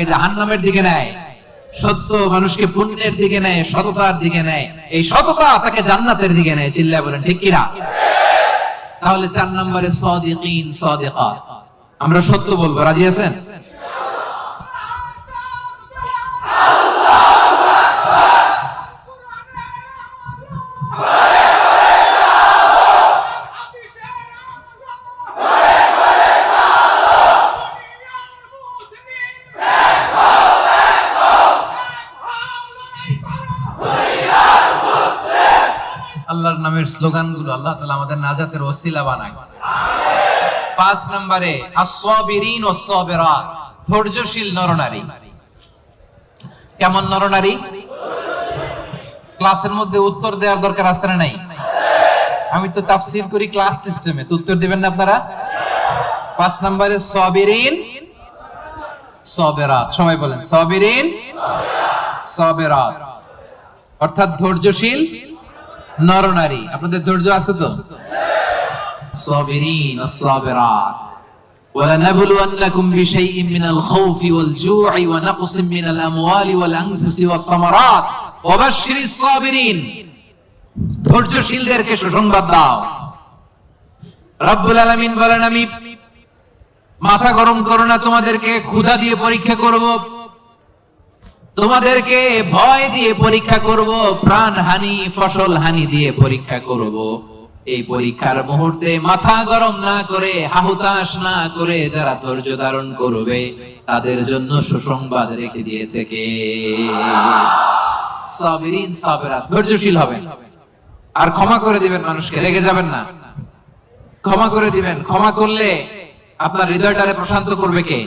জাহান্নামের দিকে নেয়, সত্য মানুষকে পুণ্যের দিকে নেয়, সততার দিকে নেয়, এই সততা তাকে জান্নাতের দিকে নেয়। চিল্লায় বলেন ঠিক কিনা? তাহলে 4 নম্বরে সাদিকিন সাদিকাত, আমরা সত্য বলবো, রাজি আছেন? আল্লাহর নামের স্লোগানগুলো আল্লাহ তাআলা আমাদের নাজাতের ওসিলা বানায়। 5 নম্বরে আস-সাবিরিন ওয়াস-সাবিরাত, ধৈর্যশীল নরনারী। কেমন নরনারী? ক্লাসের মধ্যে উত্তর দেওয়ার দরকার আছে না নাই? আমি তো তাফসীর করি ক্লাস সিস্টেমে, তো উত্তর দিবেন না আপনারা? 5 নম্বরে সাবিরিন সাবিরাত, সবাই বলেন সাবিরিন সাবিরাত, অর্থাৎ ধৈর্যশীল নরনারী। আপনাদের ধৈর্য আছে তো? সাবিরিন ওয়াস-সাবিরাত, ওয়ালানাবলুওয়ান্নাকুম বিশাইইন মিনাল খাউফি ওয়াল জু'i ওয়া নাকসিম মিনাল আমওয়ালি ওয়াল আনফুসি ওয়াস সামারাত ওয়া বাশশিরিস সাবিরিন, ধৈর্যশীলদেরকে সুসংবাদ দাও। রব্বুল আলামিন বলেন, আমি মাথা গরম করো না, তোমাদেরকে ক্ষুধা দিয়ে পরীক্ষা করব, তোমাদেরকে ভয় দিয়ে পরীক্ষা করব, প্রাণ হানি ফসল হানি দিয়ে পরীক্ষা করব। এই পরীক্ষার মুহূর্তে মাথা গরম না করে, হাহুতাশ না করে যারা ধৈর্য ধারণ করবে তাদের জন্য সুসংবাদ রেখে দিয়েছে কে? সাবিরিন সাবিরাত, ধৈর্যশীল হবেন আর ক্ষমা করে দিবেন মানুষকে, রেগে যাবেন না, ক্ষমা করে দিবেন। ক্ষমা করলে আপনার হৃদয়টারে প্রশান্ত করবে কে?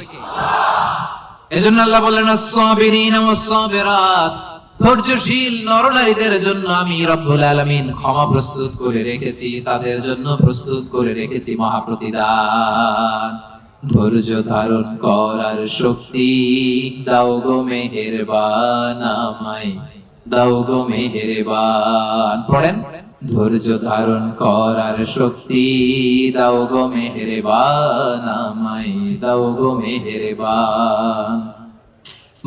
এজন্য আল্লাহ বললেন আস-সাবিরিন ওয়াস-সাবিরাত, ধৈর্যশীল নরনারীদের জন্য আমি রব্বুল আলামিন ক্ষমা প্রস্তুত করে রেখেছি, তাদের জন্য প্রস্তুত করে রেখেছি মহাপ্রতিদান। ধৈর্য ধারণ করার শক্তি দাও গো মেহেরবান, আমায় দাও গো মেহেরবান। পড়েন, ধৈর্য ধারণ করার শক্তি দাও গো মেহেরবান, আমায় দাও গো মেহেরবান।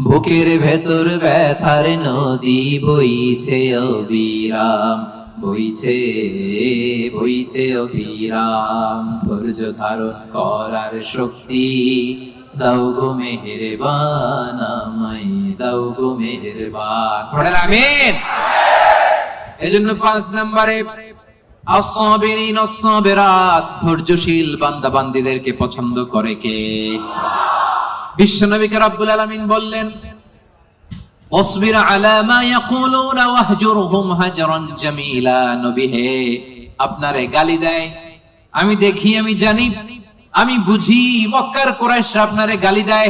বুকের ভেতর ব্যথার নদী বইছে অবিরাম, বইছে বইছে অবিরাম, ধৈর্য ধারণ করার শক্তি দাও গো মেহেরবান, আমায় দাও গো মেহেরবান। পড়েন আমিন। এজন্য 5 নম্বরে আস-সাবিরিন ওয়াস-সাবিরাত, ধৈর্যশীল বান্দা বান্দীদেরকে পছন্দ করে কে? বিশ্বনবীকে রব্বুল আলামিন বললেন, ওয়াসবির আলা মা ইয়াকুলুনা ওয়াহজুরহুম হাজরান জামিলা। নবী হে, আপনারে গালি দেয়, আমি দেখি, আমি জানি, আমি বুঝি, মক্কার কুরাইশরা আপনারে গালি দেয়,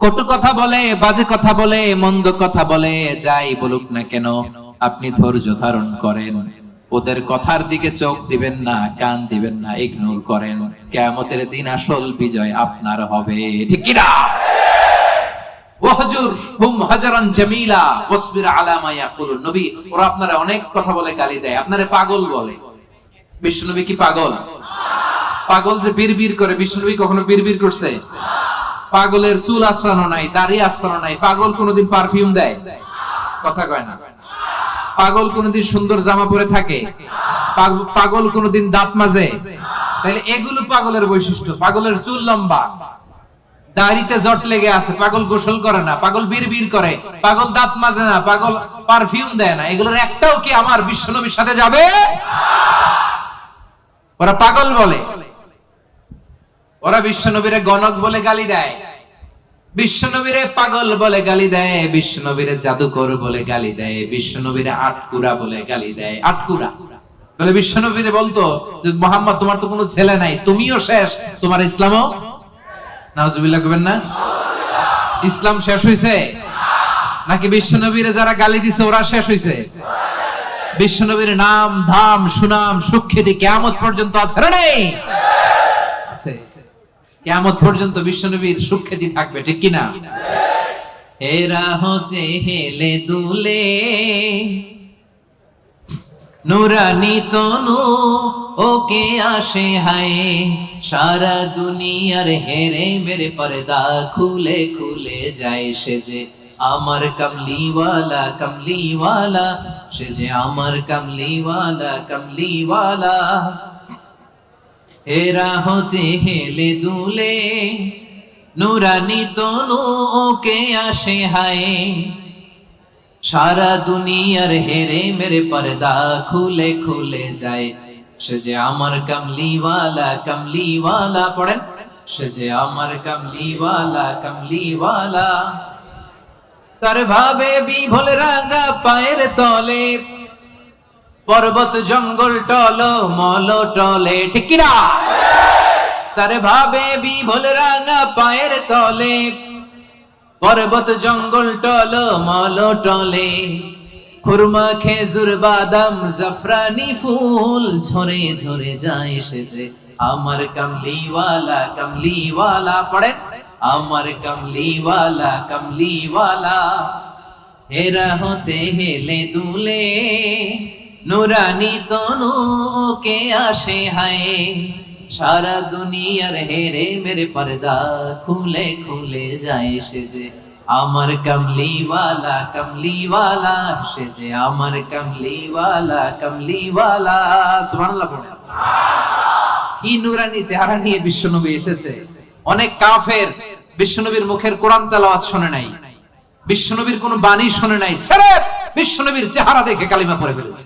কটু কথা বলে, বাজে কথা বলে, মন্দ কথা বলে, যাই বলুক না কেন আপনি ধৈর্য ধারণ করেন, ওদের কথার দিকে চোখ দিবেন না, কান দিবেন না, ইগনোর করেন। কিয়ামতের দিন আসল বিজয় আপনার হবে, ঠিক কি না? ওয়াহজুরহুম হাজরান জামিলা ওয়াসবির আলা মা ইয়াকুলুন। নবী, ওরা আপনারা অনেক কথা বলে, গালি দেয়, আপনারে পাগল বলে। বিশ্বনবী কি পাগল? পাগল যে বিড়বিড় করে, বিশ্বনবী কখনো বিড়বিড় করছে? পাগলের চুল আঁচড়ানো নাই, দাড়ি আঁচড়ানো নাই। পাগল কোনোদিন পারফিউম দেয়? কথা কয় না। পাগল কোনোদিন সুন্দর জামা পরে থাকে? পাগল কোনোদিন দাঁত মাজে? তাহলে এগুলো পাগলের বৈশিষ্ট্য। পাগলের চুল লম্বা, দাড়িতে জট লেগে আছে, পাগল গোসল করে না, পাগল বিড়বিড় করে, পাগল দাঁত মাজে না, পাগল পারফিউম দেয় না, এগুলোর একটাও কি আমার বিশ্বনবীর সাথে যাবে? ওরা পাগল বলে, ওরা বিশ্বনবীরে গণক বলে গালি দেয়, বিশ্বনবীরে পাগল বলে গালি দেয়, বিশ্বনবীরে জাদুকর বলে গালি দেয়, বিশ্বনবীরে আটকুরা বলে গালি দেয়। আটকুরা বলে বিশ্বনবীরে বলতো, মুহাম্মদ তোমার তো কোনো ছেলে নাই, তুমিও শেষ, তোমার ইসলামও। নাউজুবিল্লাহ কইবেন না? ইসলাম শেষ হইছে নাকি বিশ্বনবীরে যারা গালি দিছে ওরা শেষ হইছে? বিশ্বনবীর নাম ধাম সুনাম সুখ্যাতি কিয়ামত পর্যন্ত আছে না নাই? আছে। কিয়ামত পর্যন্ত বিশ্বনবীর সুখ্যাতি থাকবে, ঠিক কি না? এরা হতে হেলে দুলে নুরানি তনু ওকে আসে হায়, সারা দুনিয়ার হেরে মেরে পর্দা খুলে খুলে যায় সে যে আমার কমলিওয়ালা কমলিওয়ালা, সে যে আমার কমলিওয়ালা কমলিওয়ালা। এরা হতে হেলে দুলে নুরানি তনু ওকে আসে হায়, সারা দুনিয়ার হেরে মেরে পর্দা খুলে খুলে যায় সে যে আমার কমলিওয়ালা কমলিওয়ালা। পড়েন, সে যে আমার কমলিওয়ালা কমলিওয়ালা। তার ভাবে বিভোল রাঙা পায়ের তলে, পর্বত জঙ্গল টল মল টলে, ঠিক কি না? তার ভাবে বিভোল রাঙা পায়ের তলে, পর্বত জঙ্গল টল মল টলে। খুরমা খেজুর বাদাম জাফরানি ফুল ঝরে ঝরে যায় সে যে আমার কমলিওয়ালা কমলিওয়ালা। পড়েন, আমার কমলিওয়ালা কমলিওয়ালা। হেরা হতে হেলে দুলে নুরানি তনু কে আসে হায়, সারা দুনিয়ার হেরে মেরে পর্দা খুলে খুলে যায় সে যে আমার কমলিওয়ালা কমলিওয়ালা, সে যে আমার কমলিওয়ালা কমলিওয়ালা। সুবহানাল্লাহ পড়েন। কি নুরানি চেহারা নিয়ে বিশ্বনবী এসেছে। অনেক কাফের বিশ্বনবীর মুখের কোরআন তেলাওয়াত শুনে নাই, বিশ্বনবীর কোন বাণী শুনে নাই, সির্ফ বিশ্বনবীর চেহারা দেখে কালিমা পড়ে ফেলেছে।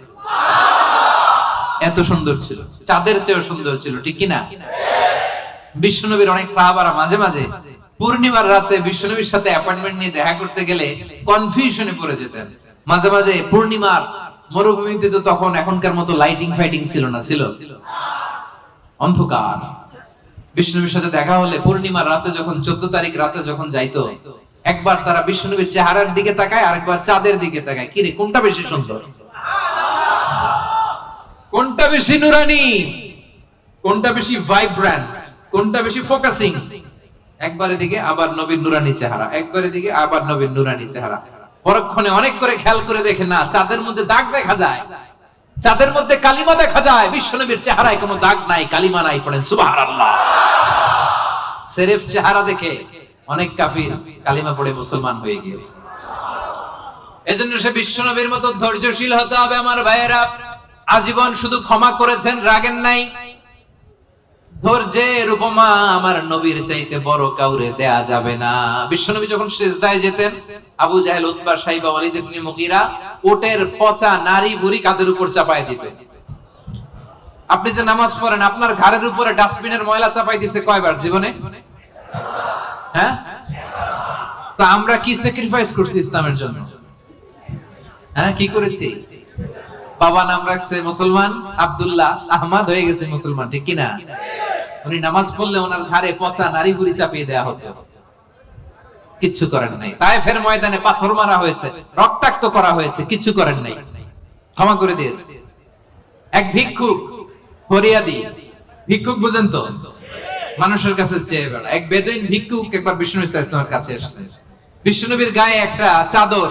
এত সুন্দর ছিল, চাঁদের চেয়েও সুন্দর ছিল, ঠিক কি না? বিশ্বনবীর অনেক সাহাবারা মাঝে মাঝে পূর্ণিমার রাতে বিশ্বনবীর সাথে অ্যাপয়েন্টমেন্ট নিয়ে দেখা করতে গেলে কনফিউশনে পড়ে যেতেন। মাঝে মাঝে পূর্ণিমার মরুভূমিতে তো তখন এখনকার মতো লাইটিং ফাইটিং ছিল না, ছিল অন্ধকার। বিশ্বনবীর সাথে দেখা হলে পূর্ণিমার রাতে যখন 14 তারিখ রাতে যখন যাইতো, একবার তারা বিশ্বনবীর চেহারার দিকে তাকায়, আরেকবার চাঁদের দিকে তাকায়। কি রে, কোনটা বেশি সুন্দর, কোনটা বেশি নুরানি, কোনটা বেশি ভাইব্রেন্ট, কোনটা বেশি ফোকাসিং? একবার এদিকে আবার নবীর নুরানি চেহারা, একবার এদিকে আবার নবীর নুরানি চেহারা। পরক্ষণে অনেক করে খেয়াল করে দেখে, না, চাঁদের মধ্যে দাগ দেখা যায়, চাঁদের মধ্যে কালিমা দেখা যায়, বিশ্বনবীর চেহারায় কোনো দাগ নাই, কালিমা নাই। পড়েন সুবহানাল্লাহ। সির্ফ চেহারা দেখে অনেক কাফির কালিমা পড়ে মুসলমান হয়ে গিয়েছে। এজন্য সে বিশ্বনবীর মতো ধৈর্যশীল হতে হবে আমার ভাইয়েরা। আজীবন শুধু ক্ষমা করেছেন, রাগেন নাই। ধৈর্যের উপমা আমার নবীর চাইতে বড় কাউরে দেয়া যাবে না। বিশ্বনবী যখন সিজদায় যেতেন, আবু জাহেল, উতবা, সাইবা, ওয়ালিদ ইবনে মুগীরা ওটের পচা নারী বুড়ি কাদের উপর চাপায় দিতেন। আপনি যে নামাজ পড়েন, আপনার ঘাড়ের উপরে ডাস্টবিনের ময়লা চাপাই দিছে কয়বার জীবনে? হ্যাঁ? তা আমরা কি স্যাক্রিফাইস করছি ইসলামের জন্য? হ্যাঁ, কি করেছি? বাবা নাম রাখছে মুসলমান, আব্দুল্লাহ, আহমদ হয়ে গেছে মুসলমান, ঠিক কিনা? উনি নামাজ পড়লে ওনার ঘাড়ে পচা নারী বুড়ি চাপিয়ে দেওয়া হতো, কিচ্ছু করেন নাই। তায়েফের ময়দানে পাথর মারা হয়েছে, রক্তাক্ত করা হয়েছে, কিচ্ছু করেন নাই, ক্ষমা করে দিয়েছে। এক ভিক্ষুক, ফরিয়াদি ভিক্ষুক, বুঝেন তো, মানুষের কাছে চেয়ে বেড়া, এক বেদুইন ভিক্ষুক একবার বিষ্ণু ইসলামের কাছে আসলেন। বিশ্বনবীর গায়ে একটা চাদর,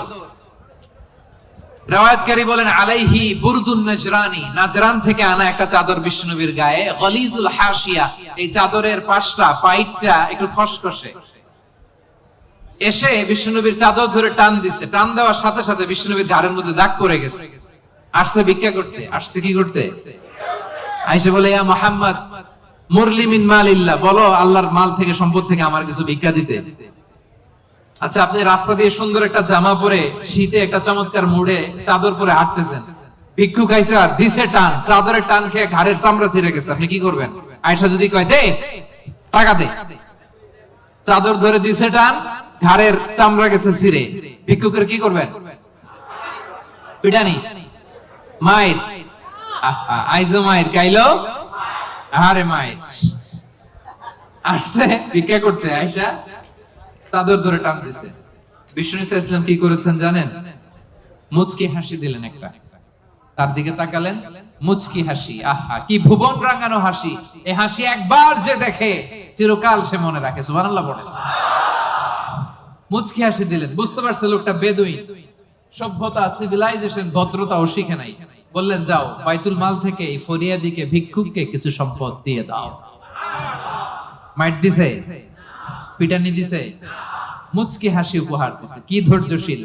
রাওয়ায়াতকারী বলেন আলাইহি বুরদুন নাজরানি, নাজরান থেকে আনা একটা চাদর বিশ্বনবীর গায়ে, গলিজুল হাশিয়া, এই চাদরের পাশটা, পাইটটা একটু খসখসে। এসে বিশ্বনবীর চাদর ধরে টান দিছে, টান দেওয়ার সাথে সাথে বিশ্বনবীর ঘাড়ের মধ্যে দাগ পড়ে গেছে। আসছে ভিক্ষা করতে, আসছে কি করতে? আয়েশা বলে, ইয়া মুহাম্মদ মুরলি মিন মালিল্লাহ, বলো আল্লাহর মাল থেকে, সম্পদ থেকে আমার কিছু ভিক্ষা দিতে। আচ্ছা, আপনি রাস্তা দিয়ে সুন্দর একটা জামা পরে, শীতে একটা চমৎকার মুড়ে চাদর পরে হাঁটতেছেন, ভিক্ষুক আইসা দিছে টান, চাদরের টান খেয়ে ঘাড়ের চামড়া ছিঁড়ে গেছে, আপনি কি করবেন? আয়েশা যদি কয় দে টাকা দে, চাদর ধরে দিছে টান, ঘাড়ের চামড়া গেছে ছিঁড়ে, ভিক্ষুকের কি করবেন? পিটানি, মায়ের, আইজো মায়ের, কাইলো আরে মায়ের। আসছে ভিক্ষা করতে, আয়েশা চাদর ধরে টান দিছে। বিষ্ণু ইসলাম কি করেছেন জানেন? মুচকি হাসি দিলেন একটা, তার দিকে তাকালেন, মুচকি হাসি, আহা কি ভুবন রাঙানো হাসি। এই হাসি একবার যে দেখে চিরকাল সে মনে রাখে। সুবহানাল্লাহ বলেন। মুচকি হাসি দিলেন, বুঝতে পারছে লোকটা বেদুইন, সভ্যতা, সিভিলাইজেশন, ভদ্রতা ও শিখে নাই। বললেন যাও বাইতুল মাল থেকে এই ফরিয়াদিকে ভিক্ষুককে কিছু সম্পদ দিয়ে দাও। মাইট দিছে, পিটানি দিছে, মুচকি হাসি উপহার দিছে। কি ধৈর্যশীল!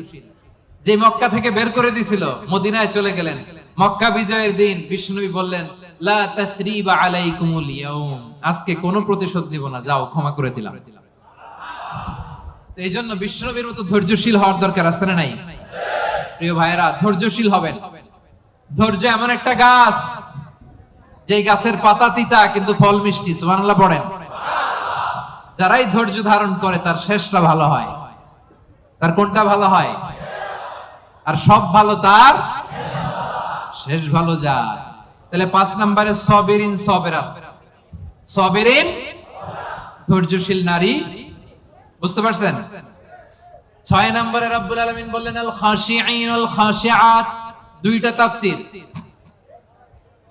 যে মক্কা থেকে বের করে দিছিল মদিনায় চলে গেলেন। মক্কা বিজয়ের দিন বিষ্ণুনবী বললেন লা তাসরিবা আলাইকুমুল ইয়াউম, আজকে কোনো প্রতিশোধ নিব না, যাও ক্ষমা করে দিলাম। এই জন্য বিষ্ণুনবীর মতো ধৈর্যশীল হওয়ার দরকার আছে না নাই? প্রিয় ভাইয়েরা, ধৈর্যশীল হবেন। ধৈর্য এমন একটা গাছ, যে গাছের পাতা তিতা কিন্তু ফল মিষ্টি। সুবহানাল্লাহ পড়েন। যারাই ধৈর্য ধারণ করে তার শেষটা ভালো হয়। তার কোনটা ভালো হয়? আর সব ভালো তার শেষ ভালো যায়। তাহলে 5 নম্বরে সবিরিন সবেরা, সবিরিন ধৈর্যশীল নারী, বুঝতে পারছেন? 6 নম্বরে রব্বুল আলামিন বললেন আল খাশিঈন আল খাশিআত। দুইটা তাফসীর।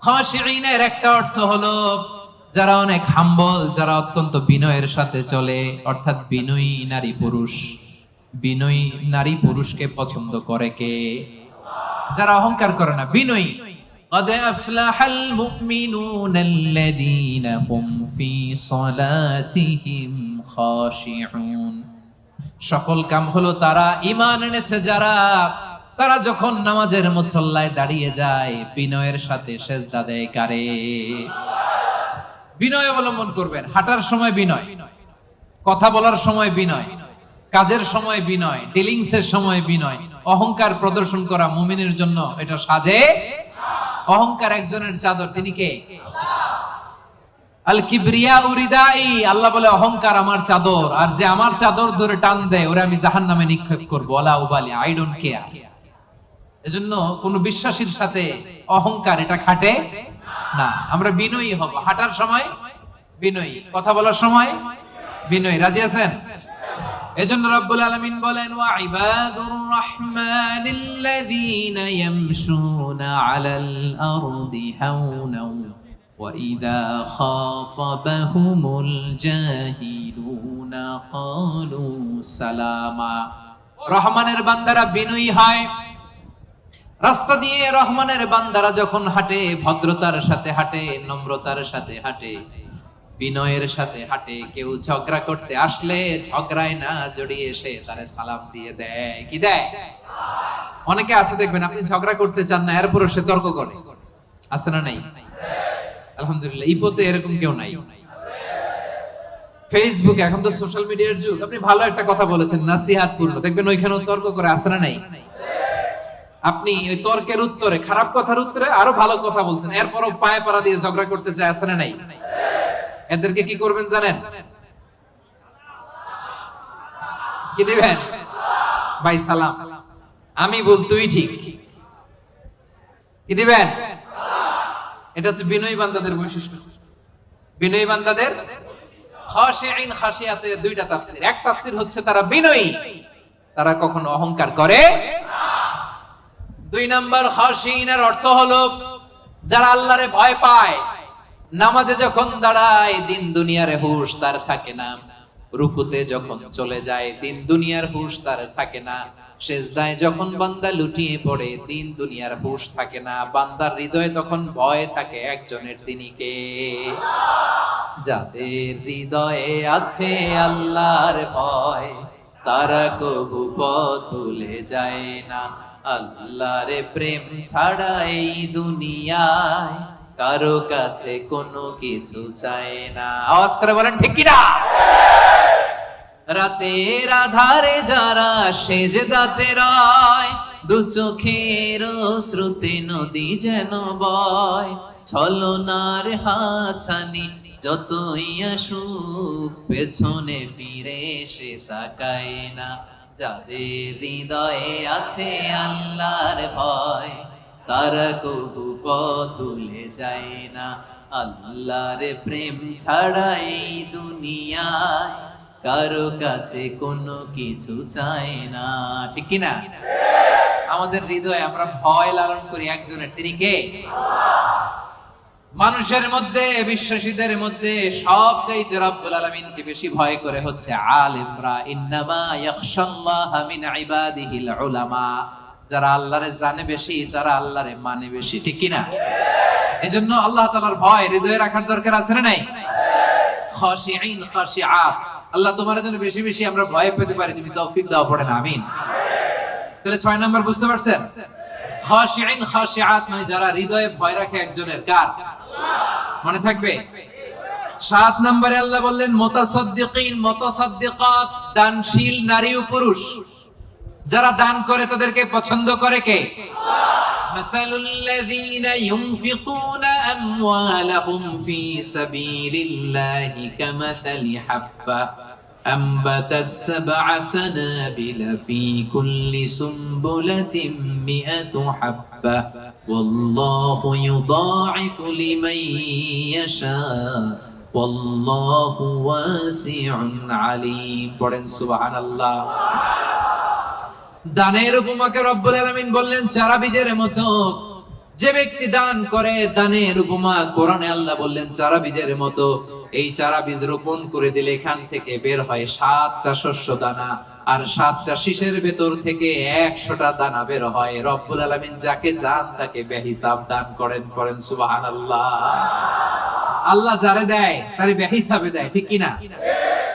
খাশিঈনের একটা অর্থ হলো যারা অনেক হাম্বল, যারা অত্যন্ত বিনয়ের সাথে চলে, অর্থাৎ বিনয়ী নারী পুরুষ। বিনয়ী নারী পুরুষকে পছন্দ করে কে? যারা অহংকার করে না, বিনয়ী। قد أفلح المؤمنون الذين هم في صلاتهم خاشعون। সফল কাম হলো তারা ঈমান এনেছে যারা, তারা যখন নামাজের মুসল্লায় দাঁড়িয়ে যায় বিনয়ের সাথে সেজদা দেয় কারে? বিনয় অবলম্বন করবেন। হাঁটার সময় বিনয়, কথা বলার সময় বিনয়, কাজের সময় বিনয়, ডিলিংস এর সময় বিনয়। অহংকার প্রদর্শন করা মুমিনের জন্য এটা সাজে। অহংকার একজনের চাদর, তিনি কে? আল কিবরিয়া উরিদাই। আল্লাহ বলে অহংকার আমার চাদর, আর যে আমার চাদর ধরে টান দেয় ওরে আমি জাহান্নামে নিক্ষেপ করব। ওয়ালা উবালি, আই ডোন্ট কেয়ার। এজন্য কোন বিশ্বাসীর সাথে অহংকার এটা খাটে না। আমরা বিনয়ী হব। হাঁটার সময় বিনয়ী, কথা বলার সময় বিনয়ী। রাজি আছেন? এজন্য রব্বুল আলামিন বলেন ওয়া ইবাদুর রাহমানিল্লাযীনা ইয়ামশুনা আলাল আরদি হাওনা ওয়া ইযা খাতাবাহুমুল জাহিলুনা ক্বালু সালামা। রহমানের বান্দারা বিনয়ী হয়। রাস্তা দিয়ে রহমানের বান্দারা যখন হাঁটে ভদ্রতার সাথে হাঁটে, নম্রতার সাথে হাঁটে, বিনয়ের সাথে হাঁটে। কেউ ঝগড়া করতে আসলে ঝগড়ায় না জড়িয়ে এসে তারে সালাম দিয়ে দেয়। কি দেয়? অনেকে আছে দেখবেন আপনি ঝগড়া করতে চান না, এরপরও সে তর্ক করে। আছে না নাই? আলহামদুলিল্লাহ, ইপোতে এরকম কেউ নাই। ফেসবুকে এখন তো সোশ্যাল মিডিয়ার যুগ। আপনি ভালো একটা কথা বলেছেন নাসিহাত পূর্ণ, দেখবেন ওইখানেও তর্ক করে। আছে না নাই? আপনি ওই তর্কের উত্তরে, খারাপ কথার উত্তরে আরো ভালো কথা বলছেন, এরপরও পায়ে পাড়া দিয়ে ঝগড়া করতে চায়। আছে না নাই? এদেরকে কি করবেন জানেন? কি দিবেন? ভাই সালাম, আমি বল তুই ঠিক। কি দিবেন? এটা হচ্ছে বিনয়ী বান্দাদের বৈশিষ্ট্য। বিনয়ী বান্দাদের খাশিঈন খাশিয়াতের দুইটা তাফসীর। এক তাফসীর হচ্ছে তারা বিনয়ী, তারা কখনো অহংকার করে না। 2 নাম্বার খাশিঈনের অর্থ হলো যারা আল্লাহরে ভয় পায়। নামাজে যখন দাঁড়ায় দিন দুনিয়ার হুঁশ তার থাকে না। রুকুতে যখন চলে যায় দিন দুনিয়ার হুঁশ তার থাকে না। সেজদায় যখন বান্দা লুটিয়ে পড়ে দিন দুনিয়ার হুঁশ থাকে না। বান্দার হৃদয়ে তখন ভয় থাকে একজনের, তিনি কে? যাদের হৃদয়ে আছে আল্লাহর ভয় তারা কবু পথ ভুলে যায় না। আল্লাহর প্রেম ছাড়া এই দুনিয়ায় কারো কাছে কোনো কিছু চায় না। আওয়াজ করে বলেন ঠিক কি না? রাতের আধারে যারা সেজদাতে রয়, দু চোখের শ্রুতি নদী যেন বয়। ছলনার হাছানি যতই আসুক পেছনে ফিরে সে তাকায় না। যাদের হৃদয়ে আছে আল্লাহর ভয় তারা কবু পথ ভুলে যায় না। আল্লাহর প্রেম ছাড়া এই দুনিয়ায় কারো কাছে কোনো কিছু চায় না। ঠিক কি না? আমাদের হৃদয়ে আমরা ভয় লালন করি একজনের, তিনি কে? মানুষের মধ্যে, বিশ্বাসীদের মধ্যে সবচাইতে রব্বুল আলামিনকে বেশি ভয় করে হচ্ছে আলেমরা। ইন্নামা ইয়াখশাল্লাহা মিন ইবাদিহিল উলামা। যারা আল্লাহরে জানে বেশি তারা আল্লাহরে মানে বেশি, ঠিক কিনা? এজন্য আল্লাহ তাআলার ভয় হৃদয়ে রাখার দরকার আছে না নাই? খাশিঈন খাশিআত, আল্লাহ তোমার জন্য বেশি বেশি আমরা ভয় পেতে পারি, তুমি তৌফিক দাও, পড়েন আমিন। তাহলে 6 নাম্বার বুঝতে পারছেন? খাশিঈন খাশিআত মানে যারা হৃদয়ে ভয় রাখে একজনের, কার? মনে থাকবে। 7 নম্বরে আল্লাহ বললেন মুতাসাদ্দিকিন মুতাসাদ্দিকাত, দানশীল নারী ও পুরুষ যারা দান করে তাদেরকে পছন্দ করে কে? মাসালুল লাযীনা ইউনফিকুনা আমওয়ালাহুম ফী সাবিলিল্লাহি কামাসালি হাব্বা أنبتت 7 سنابل في كل سنبلة 100 حبة والله يضاعف لمن يشاء والله واسع عليم পড়েন সুবহানাল্লাহ। দানের উপমাকে রব্বুল আলামিন বললেন চারা বীজের মতো। যে ব্যক্তি দান করে, দানের উপমা কোরআনে আল্লাহ বললেন চারা বীজের মতো। এই চারা বীজ রোপণ করে দিলে এখান থেকে বের হয় 7টা শস্য দানা, আর 7টা শীষের ভেতর থেকে 100টা দানা বের হয়। রব্বুল আলামিন যাকে চান তাকে বেহিসাব দান করেন, করেন সুবহানাল্লাহ। আল্লাহ যারে দেয় তারে বেহিসাবে দেয়, ঠিক কিনা?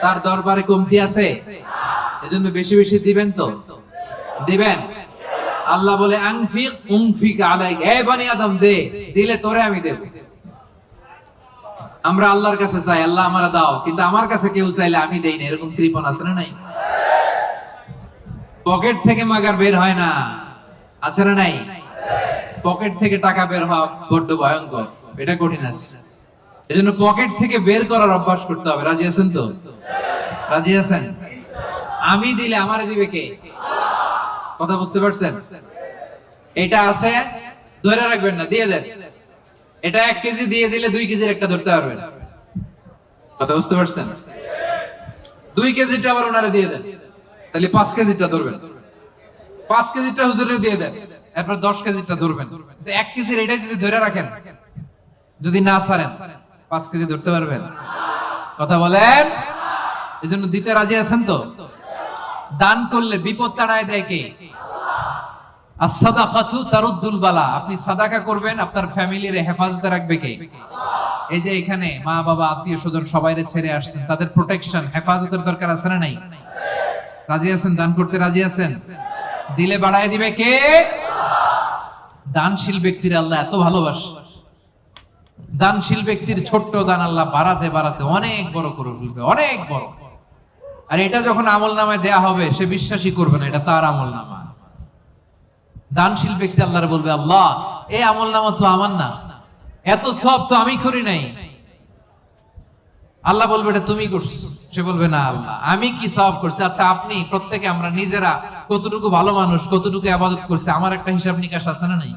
তার দরবারে কমতি আছে? এজন্য বেশি বেশি দিবেন তো, দিবেন। আল্লাহ বলে আনফিক উনফিক আলাইক, হে বনি আদম দে, দিলে তোরে আমি দেব। আমরা আল্লাহর কাছে চাই আল্লাহ আমারে দাও, কিন্তু আমার কাছে কেউ চাইলে আমি দেই না, এরকম কৃপণ আছে না নাই? পকেট থেকে মাগার বের হয় না, আছে না নাই? পকেট থেকে টাকা বের হওয়া বড্ড ভয়ঙ্কর, এটা কঠিন আছে। এজন্য পকেট থেকে বের করার অভ্যাস করতে হবে। রাজি আছেন তো? রাজি আছেন? আমি দিলে আমারে দিবে কে? কথা বুঝতে পারছেন? এটা আছে, ধরে রাখবেন না, দিয়ে দেন। এটা 1 কেজি দিয়ে দিলে 2 কেজির একটা ধরতে পারবেন। কথা বুঝতে পারছেন? 2 কেজিটা আবার ওনারে দিয়ে দেন, তাহলে 5 কেজিটা ধরবেন। 5 কেজিটা হুজুরে দিয়ে দেন, এরপর 10 কেজিটা ধরবেন। 1 কেজির এটা যদি ধরে রাখেন, যদি না ছাড়েন 5 কেজি ধরতে পারবেন। কথা বলেন? এজন্য দিতে রাজি আছেন তো? দান করলে বিপদ তাড়ায় দেয় কে? as-সাদাকাতু তারুদ্দুল বালা। আপনি সাদাকা করবেন, আপনার ফ্যামিলির হেফাজতে রাখবে কে? এই যে এখানে মা বাবা আত্মীয় স্বজন সবাইরে ছেড়ে আসছেন, তাদের প্রোটেকশন হেফাজতের দরকার আছে না নাই? রাজি আছেন? দান করতে রাজি আছেন? দিলে বাড়ায় দিবে কে? দানশীল ব্যক্তির আল্লাহ এত ভালোবাসে। দানশীল ব্যক্তির ছোট্ট দান আল্লাহ বাড়াতে বাড়াতে অনেক বড় করে ফেলবে, অনেক বড়। আর এটা যখন আমলনামায় দেয়া হবে সে বিশ্বাসই করবে না এটা তার আমলনামা। দানশীল ব্যক্তি আল্লাহর বলবে আল্লাহ এই আমলনামা তো আমার না, এত সওয়াব তো আমি করি নাই। আল্লাহ বলবে এটা তুমি করছো। সে বলবে না আল্লাহ আমি কি সওয়াব করছি? আচ্ছা আপনি প্রত্যেকে আমরা নিজেরা কতটুকু ভালো মানুষ, কতটুকু ইবাদত করছি, আমার একটা হিসাব নিকাশ আছে না নাই?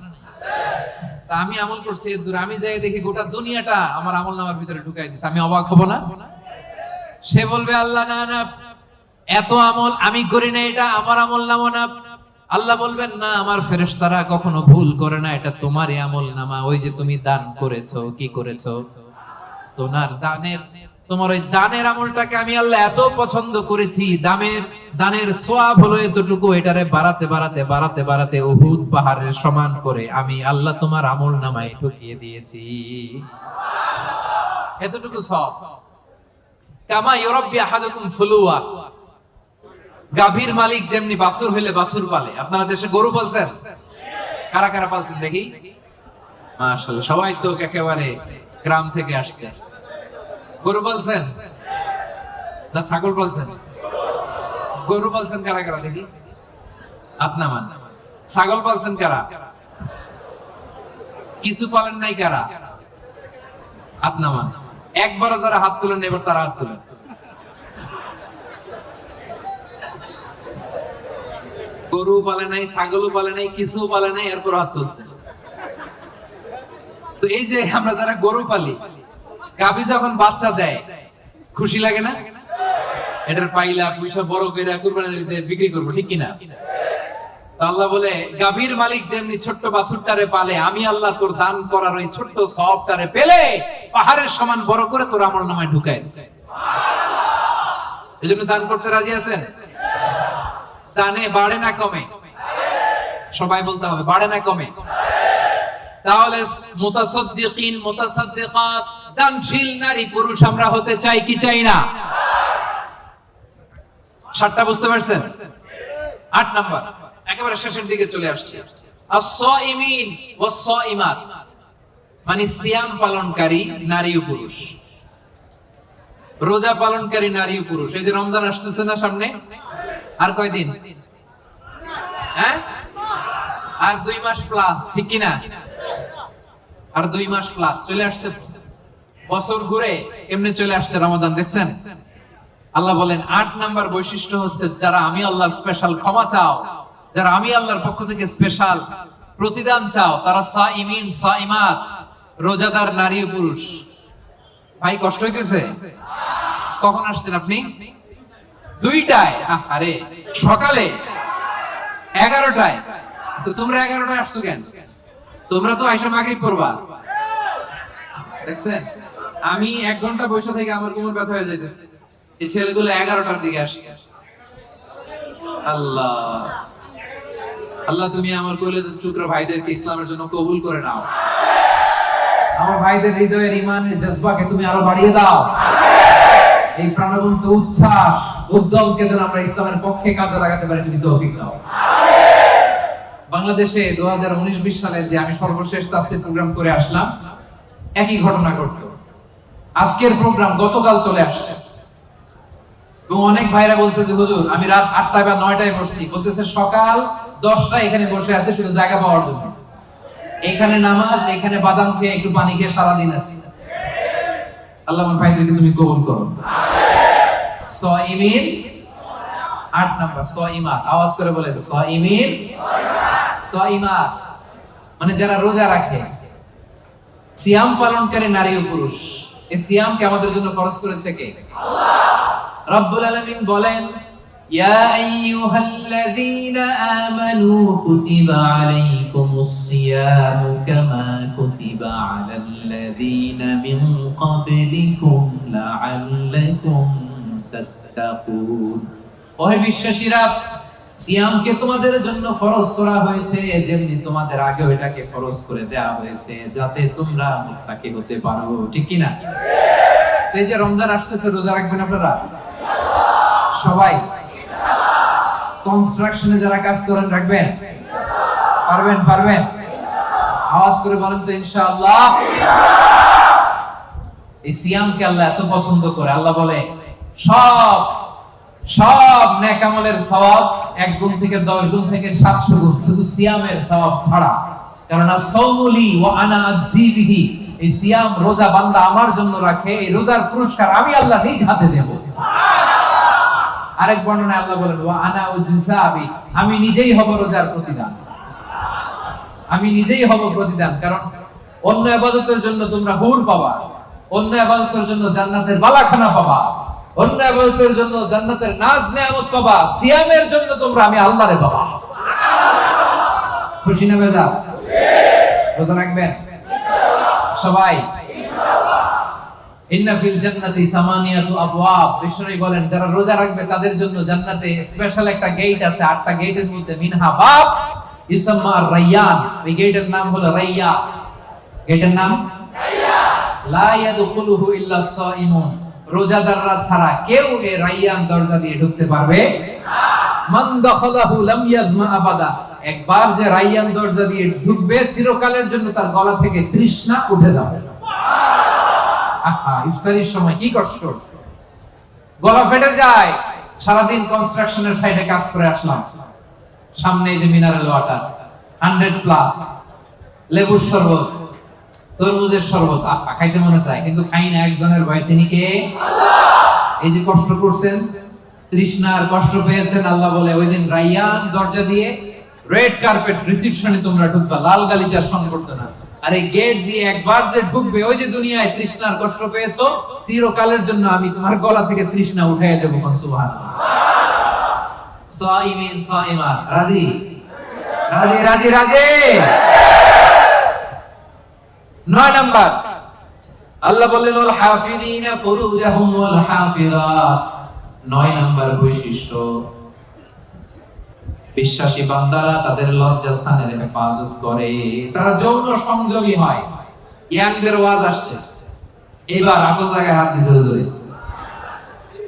আমি আমল করছি এর দূর, আমি যাই দেখি গোটা দুনিয়াটা আমার আমলনামার ভিতরে ঢুকাই দিছে, আমি অবাক হব না? সে বলবে আল্লাহ না না এত আমল আমি করি না, এটা আমার আমলনামা না। আল্লাহ বলবেন না আমার ফেরেশতারা কখনো ভুল করে না, এটা তোমারই আমলনামা। ওই যে তুমি দান করেছো, কি করেছো, তোমার দানের, তোমার ওই দানের আমলটাকে আমি আল্লাহ এত পছন্দ করেছি, দানের সওয়াব হলো এতটুকু, এটারে বাড়াতে বাড়াতে বাড়াতে বাড়াতে উহুদ পাহাড়ের সমান করে আমি আল্লাহ তোমার আমলনামায় ঢুকিয়ে দিয়েছি। এতটুকু সওয়াব। কামা ইউরাব্বি আহাদুকুম ফুলুয়া, গাভীর মালিক যেমনি বাছুর হইলে বাছুর পালে। আপনারা দেশে গরু পালছেন? কারা কারা পালছেন দেখি? মাশাআল্লাহ, সবাই তো একেবারে গ্রাম থেকে আসছে। গরু পালছেন না ছাগল পালছেন? গরু পালছেন কারা কারা দেখি? আপনা মান। ছাগল পালছেন কারা? কিছু পালেন নাই কারা? আপনা মান। একবারও যারা হাত তুলেন এবার তারা হাত তুলেন। গরু পালে নাই, ছাগলও পালে নাই, কিছু পালে নাই, এরপর হাত তুলছে। তো এই যে আমরা যারা গরু পালি, গাভী যখন বাচ্চা দেয় খুশি লাগে না? এটার পাইলা পয়সা বড় করে কুরবানির ঈদে বিক্রি করবো, ঠিক কিনা? আল্লাহ বলে গাভীর মালিক যেমনি ছোট্ট বাছুরটারে পালে, আমি আল্লাহ তোর দান করার ওই ছোট্ট সওয়াবটারে পেলে পাহাড়ের সমান বড় করে তোর আমলনামায় ঢুকাই দিছি। এজন্য দান করতে রাজি আছেন? দানে বাড়ে না কমে? সবাই বলতে হবে, বাড়ে না কমে? তাহলে মুতাসাদ্দিকিন মুতাসাদ্দিকাত দানশীল নারী পুরুষ আমরা হতে চাই কি চাই না? 7টা বুঝতে পারছেন? 8 নাম্বার একেবারে শেষের দিকে চলে আসছে, আস-সাইমিন ওয়াস-সাইমাত, মানে সিয়াম পালনকারী নারী ও পুরুষ, রোজা পালনকারী নারী ও পুরুষ। এই যে রমজান আসতেছে না সামনে, আর কয়দিন? হ্যাঁ, আর 2 মাস প্লাস, ঠিক কি না? আর 2 মাস প্লাস চলে আসছে, বছর ঘুরে এমনি চলে আসছে রমাদান, দেখছেন? আল্লাহ বলেন 8 নাম্বার বৈশিষ্ট্য হচ্ছে যারা আমি আল্লাহর স্পেশাল ক্ষমা চাও, যারা আমি আল্লাহর পক্ষ থেকে স্পেশাল প্রতিদান চাও, তারা সাইমিন সাইমাত, রোজাদার নারী ও পুরুষ। ভাই কষ্ট হইতেছে? কখন আসছেন আপনি? 2টায়? আরে সকালে 11টায়। তো তোমরা 11টায় আসছো কেন? তোমরা তো আইসা মাগরিব পড়বা, দেখছেন? আমি 1 ঘন্টা বসে থেকে আমার কোমর ব্যথা হয়ে যাইতেছে, এই ছেলেগুলো 11টার দিকে আসছে। আল্লাহ আল্লাহ, তুমি আমার কলিজার টুকরা ভাইদেরকে ইসলামের জন্য কবুল করে নাও। আমার ভাইদের হৃদয়ের ঈমানের জজবাকে তুমি আরো বাড়িয়ে দাও। এই প্রাণবন্ত উচ্ছ্বাস উদ্যমকে যেন আমরা ইসলামের পক্ষে কাজে লাগাতে পারি, তুমি তৌফিক দাও। বাংলাদেশে 2019-20 সালে যে আমি সর্বশেষ তাফসীর প্রোগ্রাম করে আসলাম, একই ঘটনা ঘটতো। আজকের প্রোগ্রাম গতকাল চলে আসছে, এবং অনেক ভাইরা বলছে যে হুজুর আমি রাত 8টায় বা 9টায় বসছি, বলতেছে সকাল 10টায় এখানে বসে আছে শুধু জায়গা পাওয়ার জন্য। এখানে নামাজ, এখানে বাদাম খেয়ে একটু পানি খেয়ে সারাদিন আছে। আল্লাহ আমার ভাইদেরকে তুমি কবুল করো। সাইমিন 8 নাম্বার, সাইমাত, আওয়াজ করে বলেন সাইমিন সাইমাত, মানে যারা রোজা রাখে, সিয়াম পালনকারী নারী ও পুরুষ। এই সিয়ামকে আমাদের জন্য ফরজ করেছে কে? আল্লাহ রাব্বুল আলামিন বলেন, ইয়া আইয়ুহাল্লাযীনা আমানু কুতিবা আলাইকুমুস সিয়ামু কামা কুতিবা আলাল্লাযীনা মিন ক্বাবলিকুম লাআল্লাকুম তাত্তাকুন। ওহে বিশ্বাসীরা, সিয়ামকে তোমাদের জন্য ফরজ করা হয়েছে যেমনি তোমাদের আগে এটাকে ফরজ করে দেয়া হয়েছে, যাতে তোমরা মুত্তাকি হতে পারো, ঠিক কি না? এই যে রমজান আসতেছে, রোজা রাখবেন আপনারা সবাই? কনস্ট্রাকশনে যারা কাজ করেন রাখবেন? পারবেন? পারবেন? আওয়াজ করে বলেন তো ইনশাআল্লাহ। এই সিয়ামকে আল্লাহ এত পছন্দ করে, আল্লাহ বলে সব সব নেক আমলের সওয়াব 1 গুণ থেকে 10 গুণ থেকে 700 গুণ, শুধু সিয়ামের সওয়াব ছাড়া। কারণ আস-সাওমুলি ওয়া আনা আযী বিহি, এই সিয়াম রোজা বান্দা আমার জন্য রাখে, এই রোজার পুরস্কার আমি আল্লাহ নিজ হাতে দেব। আরেক বর্ণনায় আল্লাহ বলেন ওয়া আনা উজসাবি, আমি নিজেই হব রোজার প্রতিদান, আমি নিজেই হব প্রতিদান। কারণ অন্য ইবাদতের জন্য তোমরা হুর পাবা, অন্য ইবাদতের জন্য জান্নাতের বালাখানা পাবা, অন্য ইবাদতের জন্য জান্নাতের নাজ নেয়ামত পাবা, সিয়ামের জন্য তোমরা আমি আল্লাহরে পাবা। খুশি না বেজা? রোজা রাখবেন সবাই? ইন্না ফিল জান্নাতি সামানিয়াতু আবওয়াব, বিশ্বনবী বলেন যারা রোজা রাখবে তাদের জন্য জান্নাতে স্পেশাল একটা গেট আছে, 8টা গেটের মধ্যে মিনহা বাব ইউসাম্মা আর-রায়্যান, এই গেটের নাম হলো রায়্যা। গেটের নাম রায়্যা। লা ইয়াদখুলুহু ইল্লা সাইমুন, রোজাদাররা ছাড়া কেউ এই রায়্যান দরজা দিয়ে ঢুকতে পারবে না। মান দাখালাহু লাম ইয়াজমা আবাদা, একবার যে রায়্যান দরজা দিয়ে ঢুকবে চিরকালের জন্য তার গলা থেকে তৃষ্ণা উঠে যাবে। ইফতারির সময় কি কষ্ট, গলা ফেটে যায়। সারাদিন কনস্ট্রাকশনের সাইডে কাজ করে আসলাম, সামনে যে মিনারেল ওয়াটার 100+, লেবুর শরবত, তরমুজের শরবত, খাইতে মনে চায় কিন্তু খাই না। একজনের ভয়, তিনি কে? আল্লাহ। এই যে কষ্ট করছেন, তৃষ্ণার কষ্ট পেয়েছেন, আল্লাহ বলে ওই দিন রায়্যান দরজা দিয়ে রেড কার্পেট রিসেপশনে তোমরা ঢুকবা, লাল গালিচার সঙ্গে করতে না। আর এই গেট দিয়ে একবার যে ঢুকবে, ওই যে দুনিয়ায় তৃষ্ণার কষ্ট পেয়েছো, চিরকালের জন্য আমি তোমার গলা থেকে তৃষ্ণা উঠাইয়া দেবো। সুবহানাল্লাহ। সাইমিন সাইমাত, রাজি রাজি রাজি রাজি। 9 নাম্বার আল্লাহ বললেন ওয়াল হাফিযিনা ফুরুজাহুম ওয়াল হাফিযাত। 9 নাম্বার বৈশিষ্ট্য, বিশ্বাসী বান্দারা তাদের লজ্জাস্থানের হেফাজত করে, তারা যৌন সংযোগী হয়। ইয়াংদের ওয়াজ আসছে, এবার আসল জায়গায় হাত দিছে হুজুরে।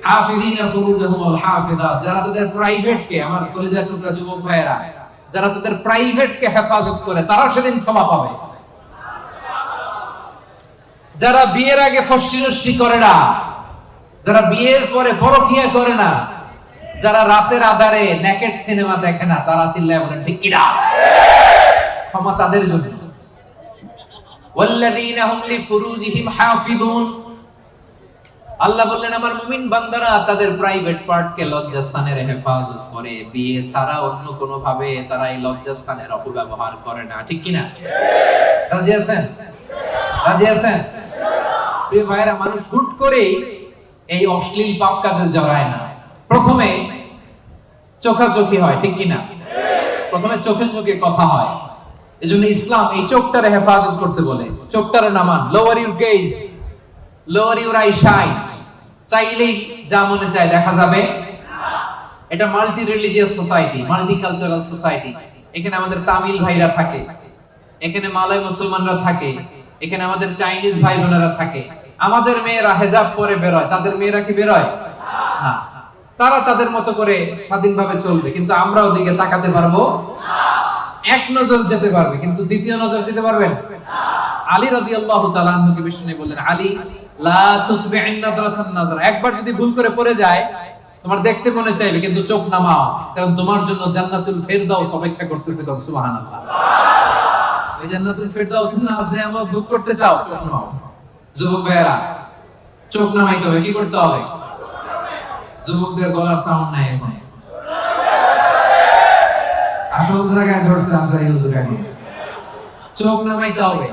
হাফিজিনা ফুরুজাহুম ওয়াল হাফিজাত, যারা তাদের প্রাইভেট কে, আমার কলিজার টুকরা যুবক ভাইয়েরা, যারা তাদের প্রাইভেট কে হেফাজত করে তারা সেদিন ক্ষমা পাবে। যারা বিয়ের আগে ফষ্টি করে না, যারা বিয়ের পরে পরকিয়া করে না, যারা রাতের আধারে নেকেড সিনেমা দেখে না, তারা চিল্লায় বলেন ঠিক কিনা? ক্ষমা তাদের জন্য। ওয়াল্লাযীনা হুম লিফুরুজিহিম হাফিযুন, আল্লাহ বললেন আমার মুমিন বান্দারা তাদের প্রাইভেট পার্ট কে লজ্জাস্থানের হেফাজত করে, বিয়ে ছাড়া অন্য কোনো ভাবে তারা এই লজ্জাস্থানের অপব্যবহার করে না। ঠিক কিনা? রাজি আছেন? রাজি আছেন? প্রিয় ভাইরা, মানুষ হুট করে এই অশ্লীল পাপ কাজে জড়ায় না। প্রথমে চোখাচোখি হয়, ঠিক কিনা? প্রথমে চোখে চোখে কথা হয়। এজন্য ইসলাম এই চোখটারে হেফাজত করতে বলে। চোখটারে নামান, lower your gaze, lower your eye sight. চাইলেই যা মনে চায় দেখা যাবে। এটা multi religious society, multi cultural society. এখানে আমাদের তামিল ভাইরা থাকে, এখানে মালয় মুসলমানরা থাকে, এখানে আমাদের চাইনিজ ভাই বোনেরা থাকে। আমাদের মেয়েরা হেজাব পরে বেরোয়, তাদের মেয়েরা কি বেরোয় না। তারা তাদের মতো করে স্বাধীনভাবে চলবে, কিন্তু আমরা ওদিকে তাকাতে পারবো না। এক নজর যেতে পারবে, কিন্তু দ্বিতীয় নজর দিতে পারবেন না। আলী রাদিয়াল্লাহু তাআলা আনহুকে বিষ্ণু বললেন, আলী লা তুতবি'ন নাযরাতান নাযরা, একবার যদি ভুল করে পড়ে যায় তোমার দেখতে মনে চাইবে, কিন্তু চোখ নামাও, কারণ তোমার জন্য জান্নাতুল ফেরদাউস অপেক্ষা করতেছে। সুবহানাল্লাহ। ওই জান্নাতুল ফেরদাউস নাজ নেয়ামত ভোগ করতে চাও, চোখ নামাও। যুবক ভাইরা, চোখ নামাইতে হবে। কি করতে হবে? যুবকদের গলার সাউন্ড নাই এখন, আসল জায়গায় ধরছে আজরাইল হুজুর। এখন চোখ নামাইতে হবে।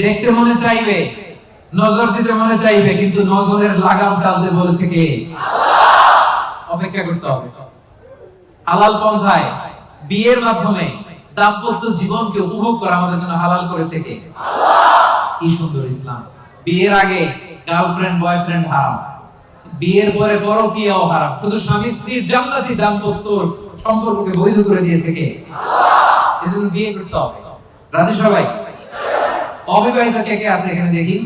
দেখতে মনে চাইবে, নজর দিতে মনে চাইবে, কিন্তু নজরের লাগাম টানতে বলেছে কে? আল্লাহ। অপেক্ষা করতে হবে। হালাল পন্থায় বিয়ের মাধ্যমে দাম্পত্য জীবনকে উপভোগ করা আমাদের জন্য হালাল করেছে কে? আল্লাহ। কি সুন্দর ইসলাম! বিয়ের আগে গার্লফ্রেন্ড বয়ফ্রেন্ড হারাম, বিয়ের পরে পরকীয়াও হারাম। শুধু স্বামী স্ত্রীর জান্নাতি দাম্পত্য সম্পর্ককে বৈধ করে দিয়েছে কে? আল্লাহ। এজন্য বিয়ে করতে হবে। রাজি সবাই? অবিবাহিত কে কে আছে এখানে দেখি?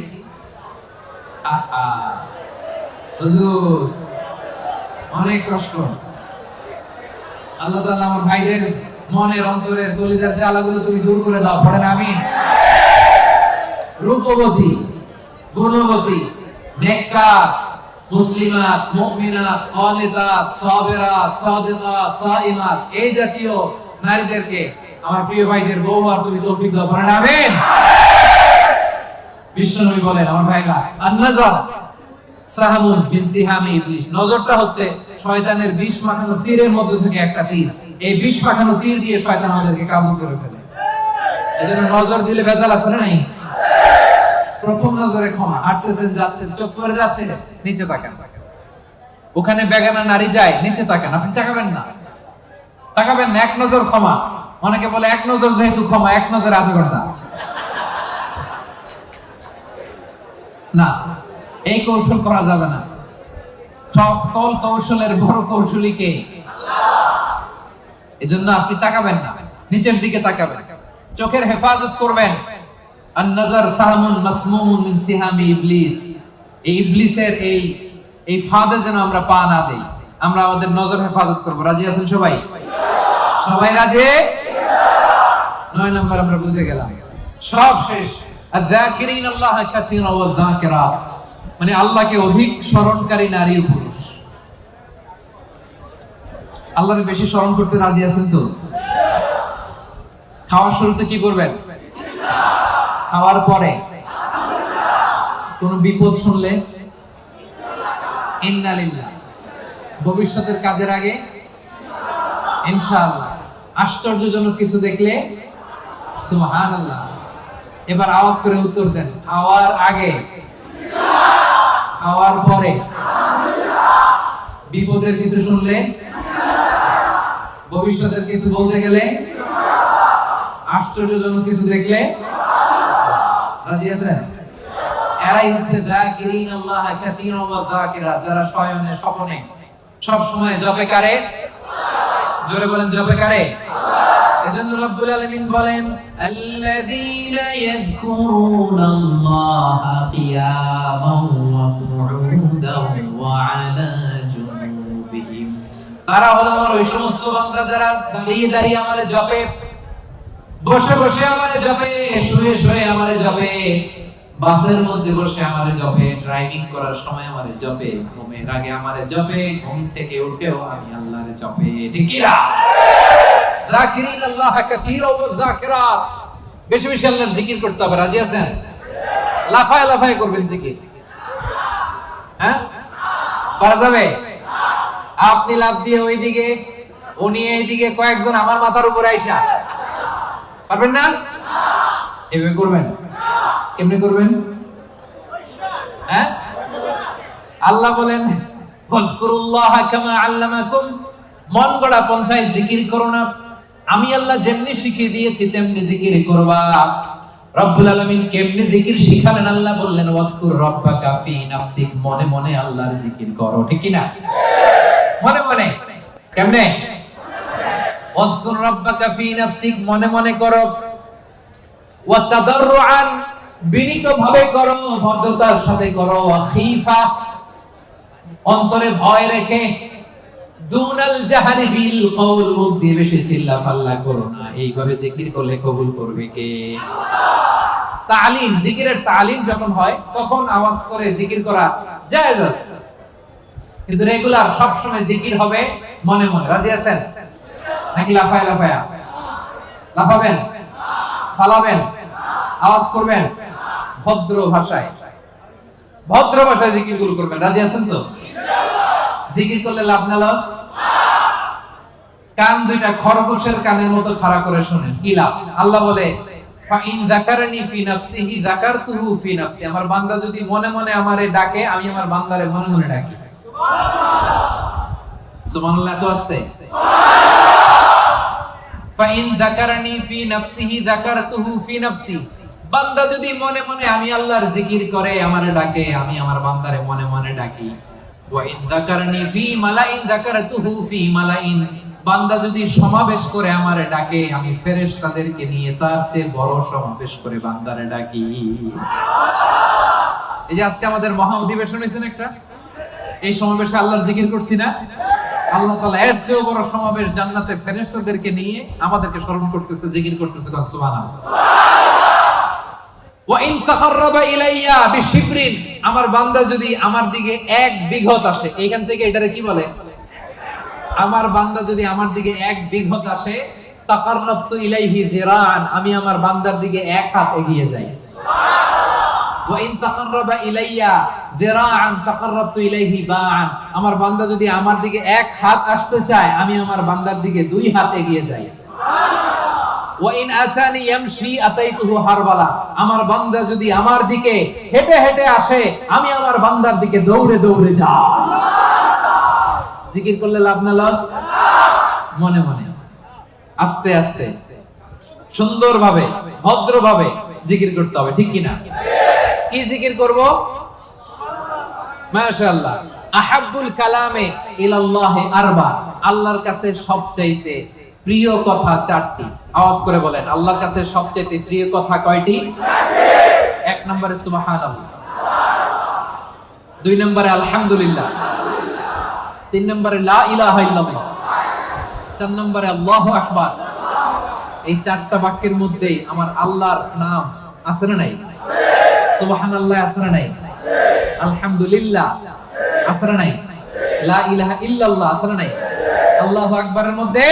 হুজুর অনেক কষ্ট। আল্লাহ তাআলা আমার ভাইদের মনের অন্তরের কলিজার জ্বালাগুলো তুমি দূর করে দাও। পড়েন আমিন। রূপবতী, গুণবতী, নেককার, মুসলিমাত, মুমিনাত, কানিতাত, সাবিরাত, সাদিকাত, সাইমাত, এই জাতীয় নারীদেরকে আমার প্রিয় ভাইদের বউ আর তুমি তৌফিক দাও। পড়েন আমিন। বিশ্বনবী বলেন আমার ভাইরা, আন-নাযার সাহামুন মিন সিহামি ইবলিস, নজরটা হচ্ছে শয়তানের বিষ মাখানো তীরের মধ্যে থেকে একটা তীর। এই বিষ মাখানো তীর দিয়ে শয়তান আমাদেরকে কাবু করে ফেলে। এজন্য নজর দিলে ভেজাল আছে না নাই? প্রথম নজরে ক্ষমা। হাঁটতেছেন, যাচ্ছেন, চোখ পড়ে যাচ্ছে, নিচে তাকান। ওখানে বেগানা নারী যায়, নিচে তাকান। আপনি তাকাবেন না, তাকাবেন না। এক নজর ক্ষমা। অনেকে বলে এক নজর যেহেতু ক্ষমা, এক নজরে আধা ঘন্টা। না, এই কৌশল করা যাবে না। সকল কৌশলের বড় কৌশলী কে? আল্লাহ। এজন্য আপনি তাকাবেন না, নিচের দিকে তাকাবেন, চোখের হেফাজত করবেন। আন-নাযার সাহামুন মাসমুমুন মিন সিহামি ইবলিস, এই ইবলিসের এই ফাঁদে যেন আমরা পা না দেই। আমরা আমাদের নজর হেফাজত করব। রাজি আছেন সবাই? সবাই রাজি? 9 নাম্বার আমরা বুঝে গেলাম। সব শেষ। আয-যাকিরিন আল্লাহ কাসীরা ওয়া যাকিরাত, মানে আল্লাহকে অধিক স্মরণকারী নারী ও পুরুষ। আল্লাহকে বেশি স্মরণ করতে রাজি আছেন তো? খাওয়ার শুরুতে কি করবেন? খাওয়ার পরে কোন বিপদ শুনলে ইন্না লিল্লাহ, ভবিষ্যতের কাজের আগে ইনশাআল্লাহ, আশ্চর্যজনক কিছু দেখলে সুবহানাল্লাহ। এবার আওয়াজ করে উত্তর দেন। খাওয়ার আগে, খাওয়ার পরে, বিপদের কিছু শুনলে, ভবিষ্যতের কিছু বলতে গেলে, আশ্চর্যজনক কিছু দেখলে, রাজি আছেন? এরাই হচ্ছে যাকিরিন আল্লাহ কাসীরা ওয়া যাকিরাত, যারা শয়নে স্বপ্নে সব সময় জপে কারে? জোরে বলেন জপে কারে? এজন্য রব্বুল আলামিন বলেন আল্লাযীনা ইয়াযকুরুনাল্লাহা কিয়ামান ওয়া কুউদান ওয়া আলা জুনুবিহিম। তারা হলো ওই সমস্ত বান্দা যারা দাঁড়িয়ে দাঁড়িয়ে আমারে জপে, বসে বসে আমারে জপে, শুয়ে শুয়ে আমারে জপে, বাসের মধ্যে বসে আমারে জপে, ড্রাইভিং করার সময় আমারে জপে, ঘুমের আগে আমারে জপে, ঘুম থেকে উঠেও আমি আল্লাহরে জপে। ঠিক কি না? যাকিরিন আল্লাহ কাসীরা ওয়া যাকিরাত। বেশি বেশি আল্লাহর জিকির করতে হবে। রাজি আছেন? লাফায় লাফায় করবেন জিকির। হ্যাঁ, পারা যাবে? আপনি লাফ দিয়ে ওইদিকে, উনি এইদিকে, কয়েকজন আমার মাথার উপরে আইসা পারবেন না? এভাবে করবেন? কেমনে করবেন? হ্যাঁ, আল্লাহ বলেন ফাযকুরুল্লাহ কামা আল্লামাকুম, মন গড়া পন্থায় জিকির করো না, আমি আল্লাহ যেমনি শিখিয়ে দিয়েছি তেমনি জিকির করবা। রব্বুল আলামিন কেমনে জিকির শিখালেন? আল্লাহ বললেন ওয়াজকুর রাব্বাকা ফি নাফসিক, মনে মনে আল্লাহর জিকির করো। ঠিক কি না? মনে মনে। কেমনে? ওয়াজকুর রাব্বাকা ফি নাফসিক, মনে মনে করো, ওয়া তাদাররুআন, বিনীতভাবে করো, ভদ্রতার সাথে করো, ওয়া খীফা, অন্তরে ভয় রেখে, দুনাল জাহারি বিল কওল, মুখ দিয়ে বেশি চিল্লা ফাল্লা করো না। এইভাবে জিকির করলে কবুল করবে কে? তালিম, জিকিরের তালিম যখন হয় তখন আওয়াজ করে জিকির করা জায়েজ আছে, কিন্তু রেগুলার সব সময় জিকির হবে মনে মনে। রাজি আছেন নাকি লাফায় লাফায়া? লাফাবেন, ফালাবেন, আওয়াজ করবেন ভদ্র ভাষায়, ভদ্র ভাষায় জিকিরগুলো করবেন। রাজি আছেন তো? জিকির করলে লাভ না লস? কান দুইটা খরগোশের কানের মতো খাড়া করে শুনেন, কি লাভ? আল্লাহ বলে ফাইন যাকারানি ফি নাফসিহি যাকারতুহু ফি নাফসি, আমার বান্দা যদি মনে মনে আমারে ডাকে, আমি আমার বান্দারে মনে মনে ডাকি। সুবহানাল্লাহ। তো আছে ফাইন যাকারানি ফি নাফসিহি যাকারতুহু ফি নাফসি, বান্দা যদি মনে মনে আমি আল্লাহর জিকির করে আমারে ডাকে, আমি আমার বান্দারে মনে মনে ডাকি। ওয়া ইন যাকারনি ফি মালাইন যাকারতুহু ফি মালাইন, বান্দা যদি সমাবেশ করে আমারে ডাকে, আমি ফেরেশতাদেরকে নিয়ে তার চেয়ে বড় সমাবেশ করে বান্দারে ডাকি। এই যে আজকে আমাদের মহা অধিবেশন হয়েছে একটা, এই সমাবেশে আল্লাহর জিকির করছি না? আল্লাহ তাআলা এর চেয়ে বড় সমাবেশ জান্নাতে ফেরেশতাদেরকে নিয়ে আমাদেরকে স্মরণ করতেছে, জিকির করতেছে। সুবহানাল্লাহ। ওয়া ইন তাকাররাবা ইলাইয়া বিশিবরিন, আমার বান্দা যদি আমার দিকে এক বিঘত আসে, এইখান থেকে এটারে কি বলে? আমার বান্দা যদি আমার দিকে এক বিঘত আসে, তাকাররাবতু ইলাইহি যিরাআন, আমি আমার বান্দার দিকে এক হাত এগিয়ে যাই। ওয়া ইন তাকাররাবা ইলাইয়া যিরাআন তাকাররাবতু ইলাইহি বাআন, আমার বান্দা যদি আমার দিকে এক হাত আসতে চায়, আমি আমার বান্দার দিকে দুই হাত এগিয়ে যাই। ওয়া ইন আতানি ইয়ামশি আতাইতুহু হারবালা, আমার বান্দা যদি আমার দিকে হেঁটে হেঁটে আসে, আমি আমার বান্দার দিকে দৌড়ে দৌড়ে যাই। জিকির করলে লাভ না লস? মনে মনে, আস্তে আস্তে, সুন্দরভাবে, ভদ্রভাবে জিকির করতে হবে। ঠিক কি না? কি জিকির করব? মাশাআল্লাহ। আহাব্বুল কালামে ইলাল্লাহি আরবা, আল্লাহর কাছে সবচাইতে প্রিয় কথা চারটি। আওয়াজ করে বলেন, আল্লাহর কাছে সবচাইতে প্রিয় কথা কয়টি? এক নম্বরে সুবহানাল্লাহ, দুই নম্বরে আলহামদুলিল্লাহ, তিন নম্বরে লা ইলাহা ইল্লাল্লাহ, চার নম্বরে আল্লাহু আকবার। এই চারটা বাক্যের মধ্যেই আমার আল্লাহর নাম আছে না নাই? সুবহানাল্লাহ আছে না নাই? আলহামদুলিল্লাহ আছে না নাই? লা ইলাহা ইল্লাল্লাহ আছে না নাই? আল্লাহু আকবারের মধ্যে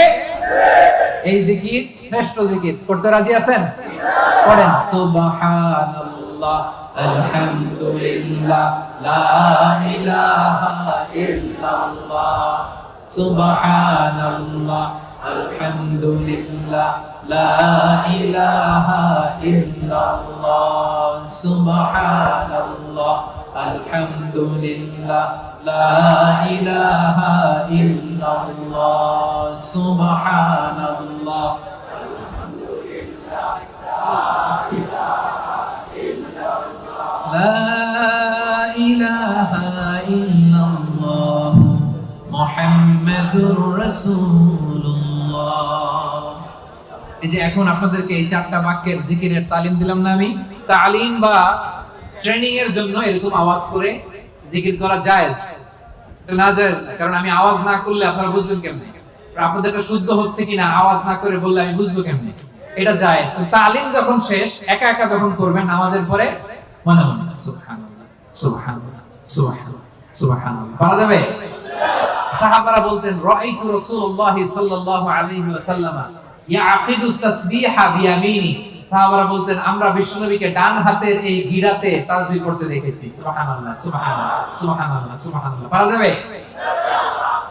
এই জিকির শ্রেষ্ঠ জিকির। করতে রাজি আছেন? পড়েন সুবহানাল্লাহ, আলহামদুলিল্লাহ, লা ইলাহা ইল্লাল্লাহ, সুবহানাল্লাহ, আলহামদুলিল্লাহ, লা ইলাহা ইল্লাল্লাহ, সুবহানাল্লাহ, আলহামদুলিল্লাহ, লা ইলাহা ইল্লাল্লাহ, সুবহানাল্লাহ, লা ইলাহা ইল্লাল্লাহ, মুহাম্মাদুর রাসূলুল্লাহ। এই যে এখন আপনাদেরকে এই 4টা বাক্যের জিকিরের তালিম দিলাম না আমি, তালিম বা ট্রেনিং এর জন্য এরকম আওয়াজ করে জিকির করা জায়েজ, এটা না জায়েজ না। কারণ আমি আওয়াজ না করলে আপনারা বুঝবেন কেমনে, আপনাদেরটা শুদ্ধ হচ্ছে কিনা আওয়াজ না করে বললে আমি বুঝবো কেমনে, এটা জায়েজ। তালিম যখন শেষ, একা একা যখন করবেন নামাজের পরে মনে মনে সুবহানাল্লাহ সুবহানাল্লাহ সুবহানাল্লাহ সুবহানাল্লাহ পারা যাবে। সাহাবারা বলতেন রাআইতু রাসূলুল্লাহ সাল্লাল্লাহু আলাইহি ওয়াসাল্লাম ইয়াকিদু তাসবিহা বিয়ামিনি, সাহাবারা বলতেন আমরা বিশ্বনবীকে ডান হাতের এই গিরাতে তাসবিহ করতে দেখেছি। সুবহানাল্লাহ সুবহানাল্লাহ সুবহানাল্লাহ সুবহানাল্লাহ পারা যাবে।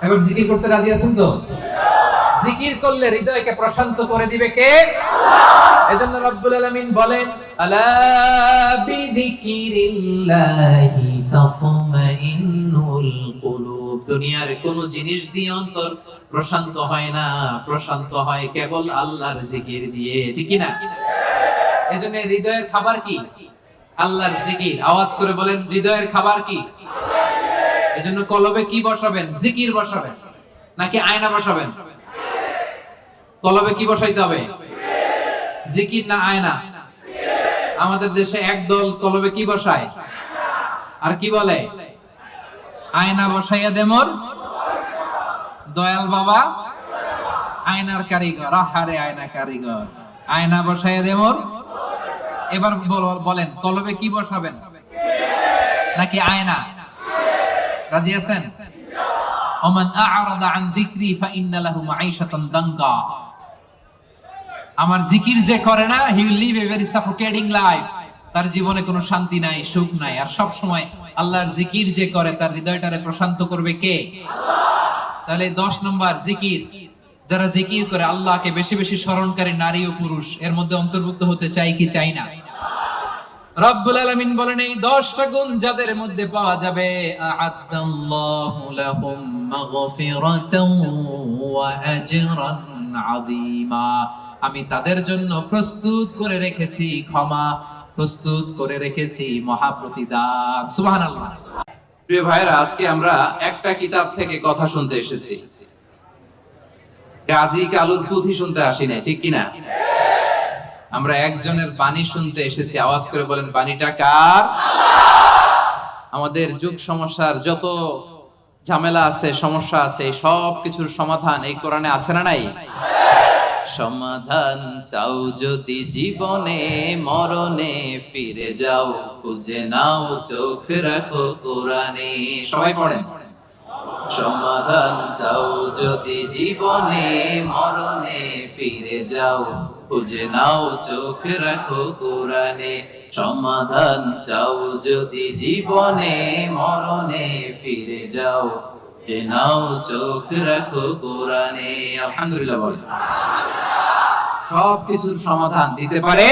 এখন জিকির করতে রাজি আছেন তো? জিকির করলে হৃদয়কে প্রশান্ত করে দিবে কে? আল্লাহ। এজন্য রব্বুল আলামিন বলেন আলা বিযিকিরিল্লাহি তাতমাইন্নুল কুলুব। দুনিয়ার কোন জিনিস দিয়ে অন্তর প্রশান্ত হয় না, প্রশান্ত হয় কেবল আল্লাহর জিকির দিয়ে, ঠিক কি না? এজন্য হৃদয়ের খাবার কি? আল্লাহর জিকির। আওয়াজ করে বলেন হৃদয়ের খাবার কি? এজন্য কলবে কি বসাবেন? জিকির বসাবেন নাকি আয়না বসাবেন? কলবে কি বসাইতে হবে? জিকির না আয়না? আমাদের দেশে একদল কলবে কি বসায় আর কি বলে? আয়না বসাইয়া দে মোর দয়াল বাবা আয়নার কারিগর। আহারে আয়না কারিগর, আয়না বসাইয়া দে মোর। এবার বলেন কলবে কি বসাবেন নাকি আয়না? রাজি আছেন? ওমান আ'রাদা আন যিকরি ফাইন্না লাহু মাঈশাতান দাঙ্কা। আমার জিকির যে করে না, he will live a very suffocating life. তার জীবনে কোনো শান্তি নাই, সুখ নাই। আর সব সময় আল্লাহর জিকির যে করে তার হৃদয়টারে প্রশান্ত করবে কে? আল্লাহ। তাহলে 10 নম্বর জিকির, যারা জিকির করে আল্লাহকে বেশি বেশি স্মরণকারী নারী ও পুরুষ এর মধ্যে অন্তর্ভুক্ত হতে চাই কি চাই না? রব্বুল আলামিন বলেন এই 10টা গুণ যাদের মধ্যে পাওয়া যাবে আ'আদাল্লাহু লাহুম মাগফিরাতান ওয়া আজরান আযীমা, আমি তাদের জন্য প্রস্তুত করে রেখেছি ক্ষমা, প্রস্তুত করে রেখেছি মহা প্রতিদান। সুবহানাল্লাহ। প্রিয় ভাইরা, আজকে আমরা একটা কিতাব থেকে কথা শুনতে এসেছি, কাজী কালুর পুঁথি শুনতে আসি নাই, ঠিক কিনা? আমরা একজনের বাণী শুনতে এসেছি। আওয়াজ করে বলেন বাণীটা কার? আমাদের যুগ সমস্যার যত ঝামেলা আছে, সমস্যা আছে, সব কিছুর সমাধান এই কোরআনে আছে না নাই? সমাধান চাও যদি জীবনে মরণে ফিরে যাও, খুঁজে নাও চোখ রাখো কোরআনে। সবাই পড়েন সমাধান চাও যদি জীবনে মরণে ফিরে যাও, খুঁজে নাও চোখ রাখো কোরআনে। সমাধান চাও যদি জীবনে মরণে ফিরে যাও, খুঁজে নাও চোখ রাখো কোরআনে। আলহামদুলিল্লাহ বলেন। সবকিছুর সমাধান দিতে পারে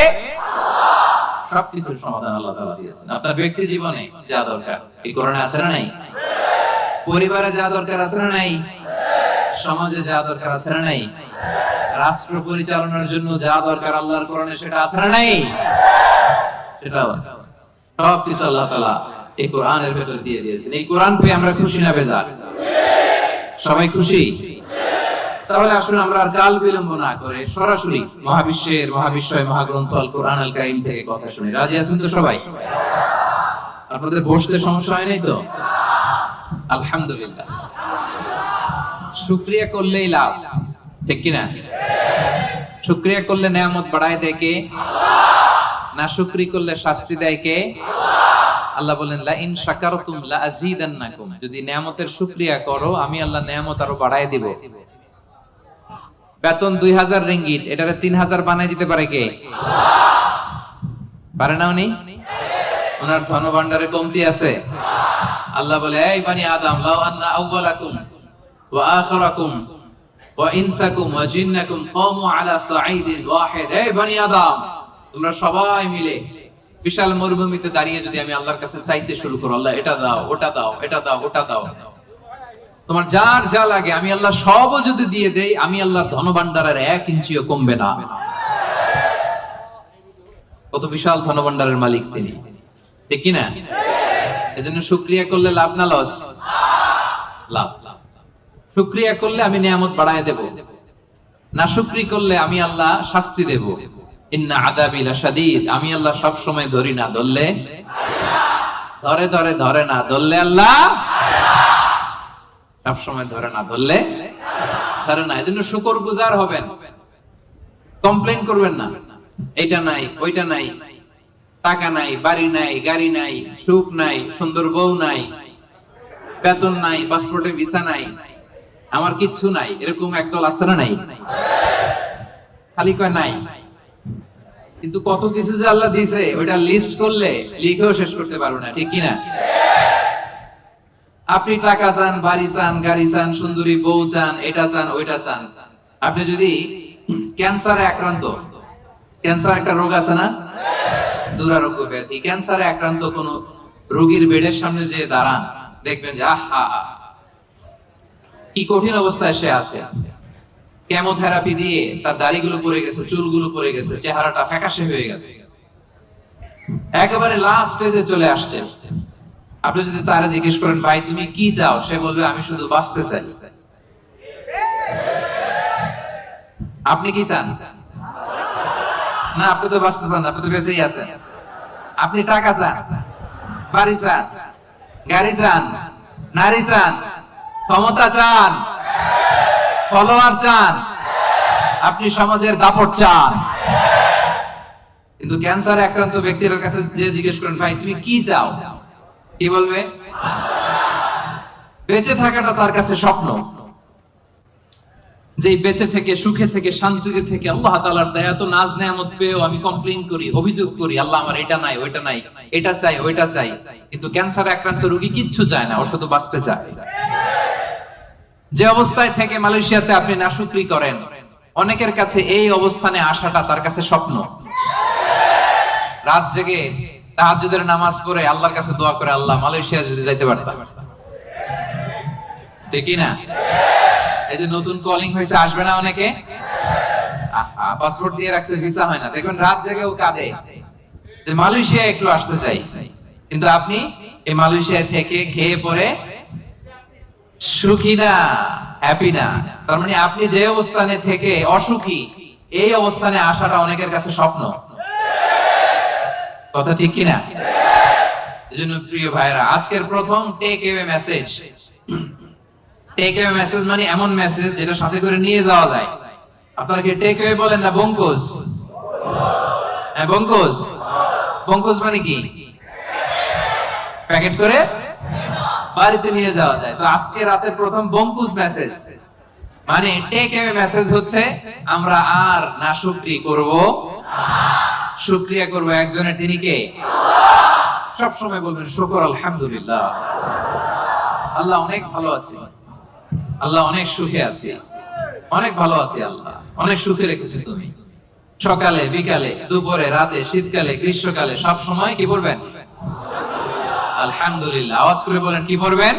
সবকিছুর সমাধান আল্লাহ তাআলা দিয়েছেন। আপনার ব্যক্তি জীবনে যা দরকার এই কোরআনে আছে না নাই? পরিবারে যা দরকার আছে না নাই? সমাজে যা দরকার আছে না নাই? রাষ্ট্র পরিচালনার জন্য যা দরকার আল্লাহর কোরআনে সেটা আছে না নাই? সেটাও আছে। সবকিছু আল্লাহ তাআলা এই কোরআনের ভেতর দিয়ে দিয়েছেন। এই কোরআন পেয়ে আমরা খুশি না বেজার? সবাই খুশি? তাহলে আসুন আমরা আর কাল বিলম্ব না করে সরাসরি মহাবিশ্বয় মহাগ্রন্থ আল কোরআন আল কারীম থেকে কথা শুনি। রাজি আছেন তো সবাই? আপনাদের বসতে সমস্যা হয় নাই তো? আলহামদুলিল্লাহ। শুকরিয়া করলেই লাভ, ঠিক কিনা? শুকরিয়া করলে নেয়ামত বাড়ায় দেয় কে? না শুকরি করলে শাস্তি দেয় কে? আল্লাহ বলেন লা ইন শাকারতুম লা আযীদান্নাকুম, যদি নেয়ামতের শুকরিয়া করো আমি আল্লাহ নেয়ামত আরো বাড়ায় দিব। বেতন 2000 রিঙ্গিট, এটারে 3000 বানায় দিতে পারে কে? পারে না উনি? ওনার ধন ভান্ডারে কমতি আছে? আল্লাহ বলে এই বানি আদম লাউ আন্না আউওয়ালাকুম ওয়া আখিরাকুম ওয়া ইনসাকুম ওয়া জিন্নাকুম কামু আলা সাঈদিন ওয়াহিদ, এই বানি আদম তোমরা সবাই মিলে বিশাল মরুভূমিতে দাঁড়িয়ে যদি আমি আল্লাহর কাছে চাইতে শুরু করো, আল্লাহ এটা দাও ওটা দাও এটা দাও ওটা দাও, তোমার যার যা লাগে আমি আল্লাহ সবও যদি দিয়ে দেই, আমি আল্লাহর ধনভান্ডারের 1 ইঞ্চিও কমবে না। কত বিশাল ধনভান্ডারের মালিক তিনি, ঠিক কি না? এজন্য শুকরিয়া করলে লাভ না লস? লাভ। শুকরিয়া করলে আমি নিয়ামত বাড়ায় দেব। নাশুকরি করলে আমি আল্লাহ শাস্তি দেব। ইন্না আযাবি লাশাদীদ, আমি আল্লাহ সব সময় ধরি না, ধরলে ধরে ধরে ধরে না, ধরলে আল্লাহ সব সময় ধরে না, ধরলে ছাড়ে না। এজন্য শুকরগুজার হবেন, কমপ্লেইন করবেন না। এটা নাই, ওইটা নাই, টাকা নাই, বাড়ি নাই, গাড়ি নাই, সুখ নাই, সুন্দর বউ নাই, বেতন নাই, পাসপোর্টে ভিসা নাই, আমার কিচ্ছু নাই, এরকম একদল আছে না নাই? খালি কয় নাই, কিন্তু কত কিছু যে আল্লাহ দিয়েছে ওইটা লিস্ট করলে লিখেও শেষ করতে পারবো না, ঠিক কিনা? আপনি টাকা চান, বাড়ি চান, গাড়ি চান, সুন্দরী বউ চান, এটা চান, ওইটা চান। আপনি যদি ক্যান্সারে আক্রান্ত, ক্যান্সার একটা রোগ আছে না, দুরারোগ্য ব্যাধি, ক্যান্সারে আক্রান্ত কোন রোগীর বেডের সামনে যে দাঁড়ান, দেখবেন যে আহা কি কঠিন অবস্থায় সে আছে। কেমোথেরাপি দিয়ে তার দাড়িগুলো পড়ে গেছে, চুলগুলো পড়ে গেছে, চেহারাটা ফ্যাকাশে হয়ে গেছে, একেবারে লাস্ট স্টেজে চলে আসছে। আপনি যদি তারা জিজ্ঞেস করেন ভাই তুমি কি চাও, সে বলবে আমি শুধু বাঁচতে চাই। আপনি কি চান? না, আপনি তো বাঁচতে চান, আপনি তো বেঁচেই আছেন। আপনি টাকা চান, বাড়ি চান, গাড়ি চান, নারী চান, ক্ষমতা চান, ফলোয়ার চান, আপনি সমাজের দাপট চান। কিন্তু ক্যান্সারে আক্রান্ত ব্যক্তির কাছে যে জিজ্ঞেস করেন ভাই তুমি কি চাও, কি বলবে? বেঁচে থাকাটা তার কাছে স্বপ্ন। যে বেঁচে থেকে, সুখে থেকে, শান্তিতে থেকে আল্লাহ তাআলার দয়া তো নাজ নেয়ামত পেয়েও আমি কমপ্লেইন করি, অভিযোগ করি, আল্লাহ আমার এটা নাই, ওইটা নাই, এটা চাই, ওইটা চাই। কিন্তু ক্যান্সারে আক্রান্ত রোগী কিচ্ছু চায় না, ও শুধু বাঁচতে চায়। যে অবস্থায় থেকে মালয়েশিয়াতে আপনি নাশুকরি করেন, অনেকের কাছে এই অবস্থানে আসাটা তার কাছে স্বপ্ন। রাত জেগে তাহাজ্জুদের নামাজ পড়ে আল্লাহর কাছে দোয়া করে, আল্লাহ মালয়েশিয়া যদি যাইতে পারতাম, ঠিক না? এই যে নতুন কলিং হয়েছে, আসবে না অনেকে? পাসপোর্ট দিয়ে রাখছে, ভিসা হয় না, দেখবেন রাত জেগে ও কাঁদে যে মালয়েশিয়া একটু আসতে চাই। কিন্তু আপনি এই মালয়েশিয়া থেকে খেয়ে পরে সুখী না, হ্যাপি না। তার মানে আপনি যে অবস্থানে থেকে অসুখী, এই অবস্থানে আসাটা অনেকের কাছে স্বপ্ন। কথা ঠিক কিনা? এজন্য প্রিয় ভাইরা, আজকের প্রথম take away message. Take away message মানে এমন মেসেজ যেটা সাথে করে নিয়ে যাওয়া যায়। আপনারা কি টেক অ্যাওয়ে বলেন না বঙ্কুজ? হ্যাঁ, বঙ্কুজ। বঙ্কুজ মানে কি? প্যাকেট করে বাড়িতে নিয়ে যাওয়া যায়। তো আজকে রাতের প্রথম বঙ্কুজ মেসেজ মানে টেক অ্যাওয়ে মেসেজ হচ্ছে আমরা আর নাশুকরি করব না, শুকরিয়া করব একজনের, তিনি কে? সব সময় বলবেন শুকর আলহামদুলিল্লাহ, আল্লাহ অনেক ভালো আছি, আল্লাহ অনেক সুখে আছি, অনেক ভালো আছি, আল্লাহ অনেক সুখে রেখেছে তুমি। সকালে, বিকালে, দুপুরে, রাতে, শীতকালে, গ্রীষ্মকালে সব সময় কি বলবেন? আলহামদুলিল্লাহ। আওয়াজ করে বলেন কি পড়বেন?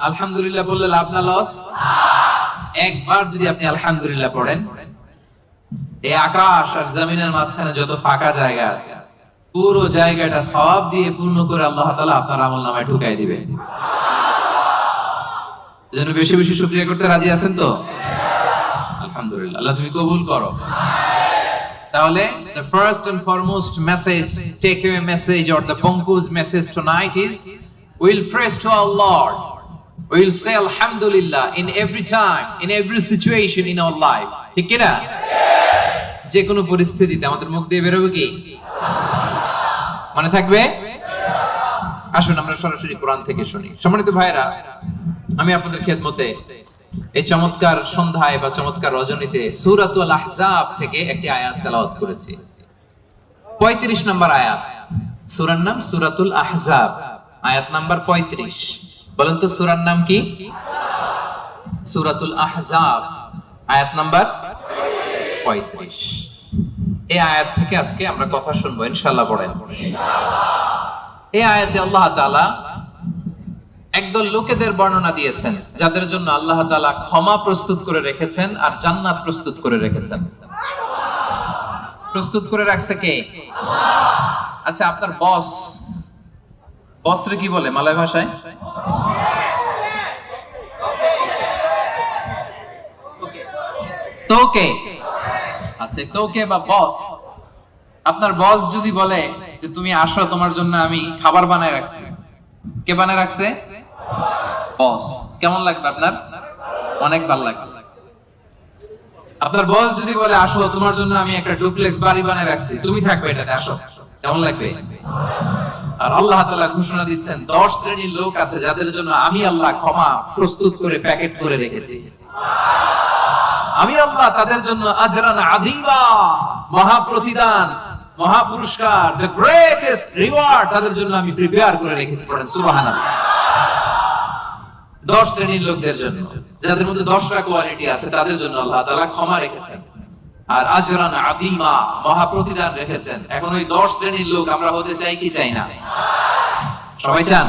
আলহামদুলিল্লাহ বললে লাভ না লস? একবার যদি আপনি আলহামদুলিল্লাহ পড়েন, এই আকাশ আর জমিনের মাঝখানে যত ফাঁকা জায়গা আছে পুরো জায়গাটা সওয়াব দিয়ে পূর্ণ করে আল্লাহ তাআলা আপনার আমলনামায় ঢুকাই দিবেন। এজন্য বেশি বেশি শুকরিয়া করতে রাজি আছেন তো? আলহামদুলিল্লাহ, আল্লাহ তুমি কবুল করো। তাহলে the first and foremost message, take away message or the Bonku's message tonight is we'll praise to our Lord. We'll say alhamdulillah in every time, in every situation in our life. ঠিক কি না? যে কোনো পরিস্থিতিতে আমাদের মুখ দিয়ে বেরোবে কি? মনে থাকবে? আসুন আমরা সরাসরি কোরআন থেকে শুনি। সম্মানিত ভাইরা, আমি আপনাদের খেদমতে এই চমৎকার সন্ধ্যায় বা চমৎকার রজনীতে সূরাতুল আহজাব থেকে একটি আয়াত তেলাওয়াত করেছি। 35 নম্বর আয়াত। সূরার নাম সূরাতুল আহজাব, আয়াত নাম্বার 35। বলেন তো সূরার নাম কি? সূরাতুল আহজাব, আয়াত নাম্বার 35। এই আয়াত থেকে আজকে আমরা কথা শুনবো ইনশাআল্লাহ। পড়েন। এই আয়াতে আল্লাহ তাআলা একদল লোকেদের বর্ণনা দিয়েছেন যাদের জন্য আল্লাহ তাআলা ক্ষমা প্রস্তুত করে রেখেছেন আর জান্নাত প্রস্তুত করে রেখেছেন। প্রস্তুত করে রাখছে কে? আচ্ছা, আপনার বস, বসরে কি বলে মালয় ভাষায়? তোকে, আচ্ছা তোকে বা বস, আপনার বস যদি বলে যে তুমি আসো তোমার জন্য আমি খাবার বানায় রাখছি, কে বানায় রাখছে? বস। কেমন লাগবে আপনার? অনেক ভালো লাগবে। আপনার বস যদি বলে আসো তোমার জন্য আমি একটা ডুপ্লেক্স বাড়ি বানায় রাখছি, তুমি থাকবে এটাতে, আসো, কেমন লাগবে? আর আল্লাহ তাআলা ঘোষণা দিচ্ছেন 10 শ্রেণীর লোক আছে যাদের জন্য আমি আল্লাহ ক্ষমা প্রস্তুত করে প্যাকেট করে রেখেছি। আমি আল্লাহ তাদের জন্য আজরান আযীমা, মহা প্রতিদান, মহা পুরস্কার, the greatest reward তাদের জন্য আমি প্রিপেয়ার করে রেখেছি। পড়েন সুবহানাল্লাহ। 10 শ্রেণীর লোকদের জন্য যাদের মধ্যে 10টা কোয়ালিটি আছে তাদের জন্য আল্লাহ তাআলা ক্ষমা রেখেছেন আর আজরান আযীমা, মহা প্রতিদান রেখেছেন। এখন ওই 10 শ্রেণীর লোক আমরা হতে চাই কি চাই না? সবাই চান?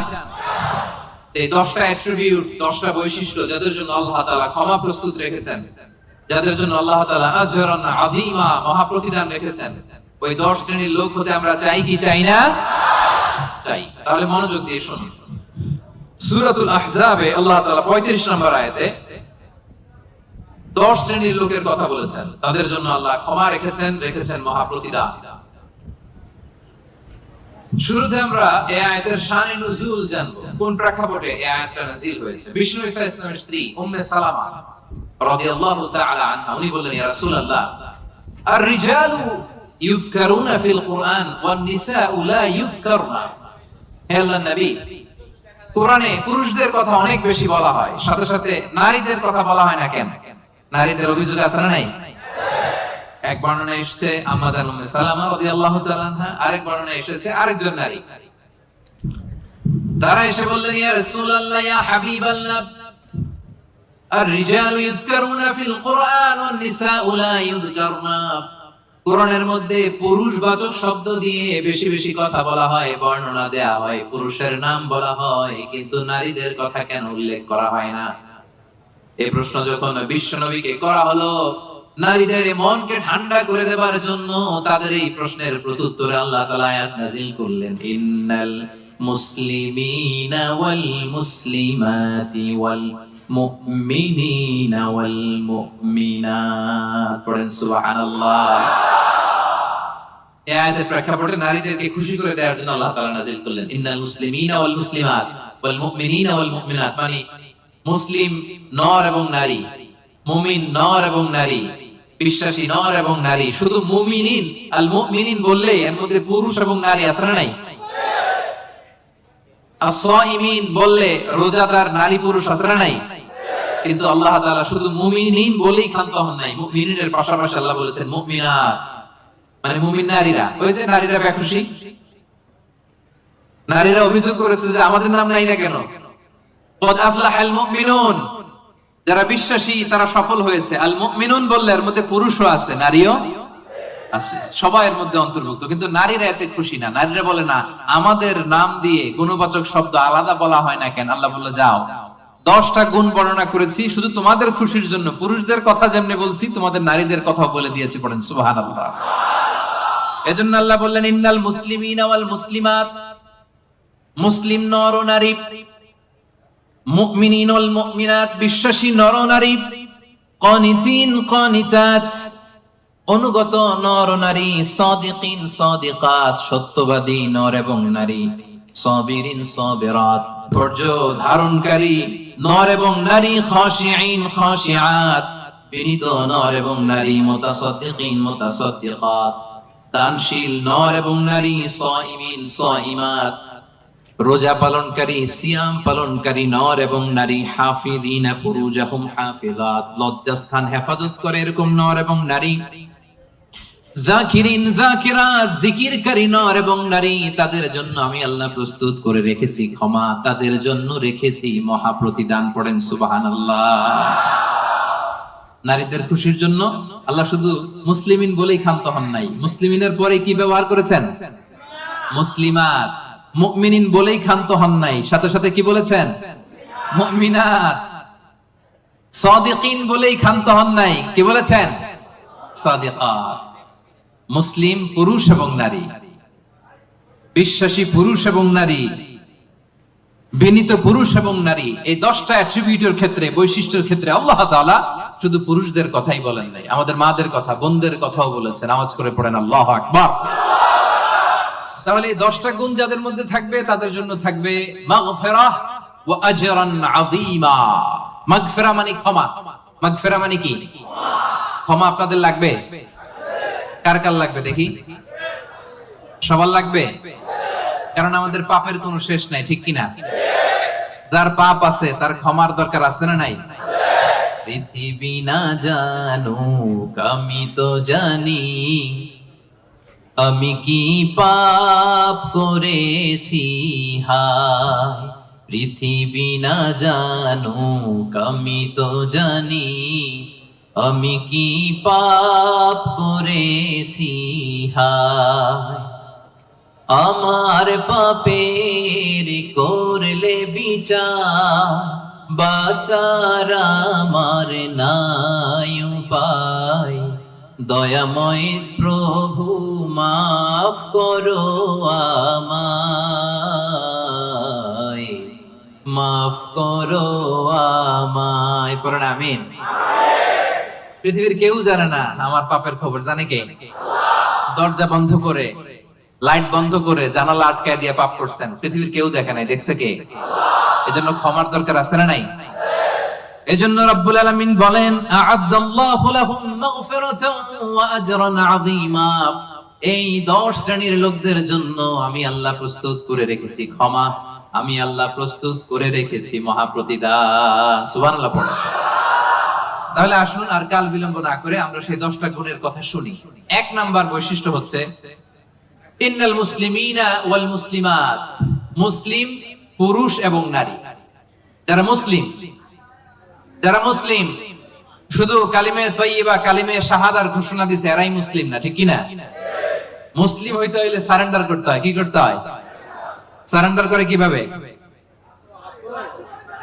এই 10টা অ্যাট্রিবিউট, 10টা বৈশিষ্ট্য যাদের জন্য আল্লাহ তাআলা ক্ষমা প্রস্তুত রেখেছেন, যাদের জন্য আল্লাহ তাআলা আজরান আযীমা, মহা প্রতিদান রেখেছেন, ওই 10 শ্রেণীর লোক হতে আমরা চাই কি চাই না? চাই। তাহলে মনোযোগ দিয়ে শুনুন। সূরাতুল আহজাবে আল্লাহ তাআলা 35 নম্বর আয়াতে 10 শ্রেণীর লোকের কথা বলেছেন, তাদের জন্য আল্লাহ ক্ষমা রেখেছেন মহা প্রতিদান। শুরুতে আমরা এই আয়াতের শানে নুজুল জানবো, কোন প্রেক্ষাপটে এই আয়াতটা নাযিল হয়েছে। বিষ্ণু ঈসা ইসলামের স্ত্রী উম্মে সালামা রাদিয়াল্লাহু তাআলা আনহা উনি বললেন, ইয়া রাসূলুল্লাহ, আর-রিজালু ইউযকারুনা ফিল কুরআন ওয়ান নিসাউ লা ইউযকারনা। হে আল্লাহর নবী, কোরআনে পুরুষদের কথা অনেক বেশি বলা হয়, সাথে সাথে নারীদের কথা বলা হয় না কেন? নারীদের অভিযোগ আছে না নাই? এক বর্ণনায় এসেছে আম্মা জান উম্মে সালামা রাদিয়াল্লাহু তাআলা আনহা, আরেক বর্ণনায় এসেছে আরেকজন নারী। তারা এসে বললেন, ইয়া রাসূলুল্লাহ, ইয়া হাবিবাল্লাহ, আর-রিজালু ইউযকারুনা ফিল কুরআন ওয়ান নিসাউ লা ইউযকারনা। কোরআনের মধ্যে পুরুষবাচক শব্দ দিয়ে বেশি বেশি কথা বলা হয়, বর্ণনা দেয়া হয়, পুরুষের নাম বলা হয়, কিন্তু নারীদের কথা কেন উল্লেখ করা হয় না? এই প্রশ্ন যখন বিশ্বনবীকে করা হলো, নারীদের মনকে ঠান্ডা করে দেবার জন্য তাদের এই প্রশ্নের প্রত্যুত্তরে আল্লাহ তাআলা আয়াত নাযিল করলেন, ইন্নাল মুসলিমিনা ওয়াল মুসলিমাতি ওয়াল মুমিনিনা ওয়াল মুমিনাত। পড়েন সুবহানাল্লাহ। এই আয়াতের প্রেক্ষাপটে নারীদেরকে খুশি করে দেওয়ার জন্য আল্লাহ তাআলা নাযিল করলেন, ইন্নাল মুসলিমিনা ওয়াল মুসলিমাত ওয়াল মুমিনিনা ওয়াল মুমিনাত, মানে মুসলিম নর এবং নারী, মুমিন নর এবং নারী, বিশ্বাসী নর এবং নারী। শুধু মুমিনিন, আল মুমিনিন বললে এর মধ্যে পুরুষ এবং নারী আছে না নাই? আস-সাইমিন বললে রোজাদার নারী পুরুষ আছে না নাই? কিন্তু আল্লাহ তাআলা শুধু মুমিনিন বলেই ক্ষান্ত হন নাই, মুমিনিনের পাশাপাশি আল্লাহ বলেছেন মুমিনাত, মানে মুমিন নারীরা। ওই যে নারীরা বেখুশি, নারীরা অভিযোগ করেছে যে আমাদের নাম নাই না কেন? কদ আফলাহাল মুমিনুন, যারা বিশ্বাসী তারা সফল হয়েছে। আল মুমিনুন বললে এর মধ্যে পুরুষও আছে, নারীও আছে, সবাই এর মধ্যে অন্তর্ভুক্ত। কিন্তু নারীরা এতে খুশি না। নারীরা বলে না, আমাদের নাম দিয়ে গুণবাচক শব্দ আলাদা বলা হয় না কেন? আল্লাহ বলল, যাও 10টা গুণ বর্ণনা করেছি শুধু তোমাদের খুশির জন্য, পুরুষদের কথা যেমনি বলছি তোমাদের নারীদের কথা বলে দিয়েছি। পড়েন সুবহানাল্লাহ। এজন্য আল্লাহ বললেন, ইন্নাল মুসলিমিনা ওয়াল মুসলিমাত, মুসলিম নর ও নারী, মুমিনিন ওয়াল মুমিনাত, বিশ্বাসী নর ও নারী, কানিতিন কানিতাত, অনুগত নর ও নারী, সাদিকিন সাদিকাত, সত্যবাদী নর এবং নারী, সাবিরিন সাবিরাত, ধৈর্য ধারণকারী নর এবং নারী, খাশিঈন খাশিআত, বিনীত নর এবং নারী, মুতাসাদ্দিকিন মুতাসাদ্দিকাত, দানশীল নর এবং নারী, সাইমিন সাইমাত, রোজা পালনকারী সিয়াম পালনকারী নর এবং নারী, হাফিযিনা ফুরুজাহুম হাফিজাত, লজ্জাস্থান হেফাজত করে এরকম নর এবং নারী, যাকিরিন যাকিরাত, জিকিরকারী নর এবং নারী, তাদের জন্য আমি আল্লাহ প্রস্তুত করে রেখেছি ক্ষমা, তাদের জন্য রেখেছি মহা প্রতিদান। পড়েন সুবহানাল্লাহ। নারীদের খুশির জন্য আল্লাহ শুধু মুসলিমিন বলেই ক্ষান্ত হন নাই, মুসলিমিনের পরে কি ব্যবহার করেছেন? মুসলিমাত। মুমিনিন বলেই ক্ষান্ত হন নাই, সাথে সাথে কি বলেছেন? মুমিনাত। সাদিকিন বলেই ক্ষান্ত হন নাই, কি বলেছেন? সাদিকাত। মুসলিম পুরুষ এবং নারী, বিশ্বাসী পুরুষ এবং নারী, বিনীত পুরুষ এবং নারী, এই 10টা অ্যাট্রিবিউটের ক্ষেত্রে, বৈশিষ্ট্যের ক্ষেত্রে আল্লাহ তাআলা শুধু পুরুষদের কথাই বলেন নাই, আমাদের মাদের কথা, বোনদের কথাও বলেছেন। আওয়াজ করে পড়েন আল্লাহু আকবার। তাহলে এই 10টা গুণ যাদের মধ্যে থাকবে তাদের জন্য থাকবে মাগফিরাহ ওয়া আজরান আযীমা। মাগফিরা মানে ক্ষমা। মাগফিরা মানে কি? ক্ষমা। আপনাদের লাগবে? কার কার লাগবে দেখি? সবার লাগবে? কারণ আমাদের পাপের কোনো শেষ নাই, ঠিক কিনা? যার পাপ আছে তার ক্ষমার দরকার আছে না নাই? পৃথিবী না জানুক আমি তো জানি, আমি কি পাপ করেছি হায়। পৃথিবী না জানুক আমি তো জানি, আমি কি পাপ করেছি হায়। আমার পাপের করলে বিচার, বাঁচার আমার নাই উপায়। দয়াময় প্রভু মাফ করো আমায়, মাফ করো আমায়। পড়েন আমিন। পৃথিবীর কেউ জানে না আমার পাপের খবর, জানে কে? দরজা বন্ধ করে, লাইট বন্ধ করে, জানালা আটকায় দিয়ে পাপ করছেন, পৃথিবীর কেউ দেখে নাই, দেখছে কে? এজন্য ক্ষমার দরকার আছে না নাই? এজন্য রব্বুল আলামিন বলেন আ'আদাল্লাহু লাহুম মাগফিরাতান ওয়া আজরান আযীমা। এই 10 শ্রেণীর লোকদের জন্য আমি আল্লাহ প্রস্তুত করে রেখেছি ক্ষমা, আমি আল্লাহ প্রস্তুত করে রেখেছি মহাপ্রতিদান। সুবহানাল্লাহ পড়ো। তাহলে আসুন আর কাল বিলম্ব না করে আমরা সেই 10টা গুণের কথা শুনি। 1 নাম্বার বৈশিষ্ট্য হচ্ছে ইন্নাল মুসলিমিনা ওয়াল মুসলিমাত। মুসলিম পুরুষ এবং নারী, যারা মুসলিম, যারা মুসলিম শুধু কালিমে তয়্যিবা কালিমে শাহাদার ঘোষণা দিছে এরাই মুসলিম না, ঠিক কি না? মুসলিম হইতে হইলে সারেন্ডার করতে হয়। কি করতে হয়? সারেন্ডার করে কিভাবে?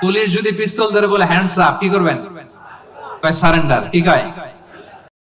পুলিশ যদি পিস্তল ধরে বলে হ্যান্ডস আপ, কি করবেন? কয় সারেন্ডার। কি কয়?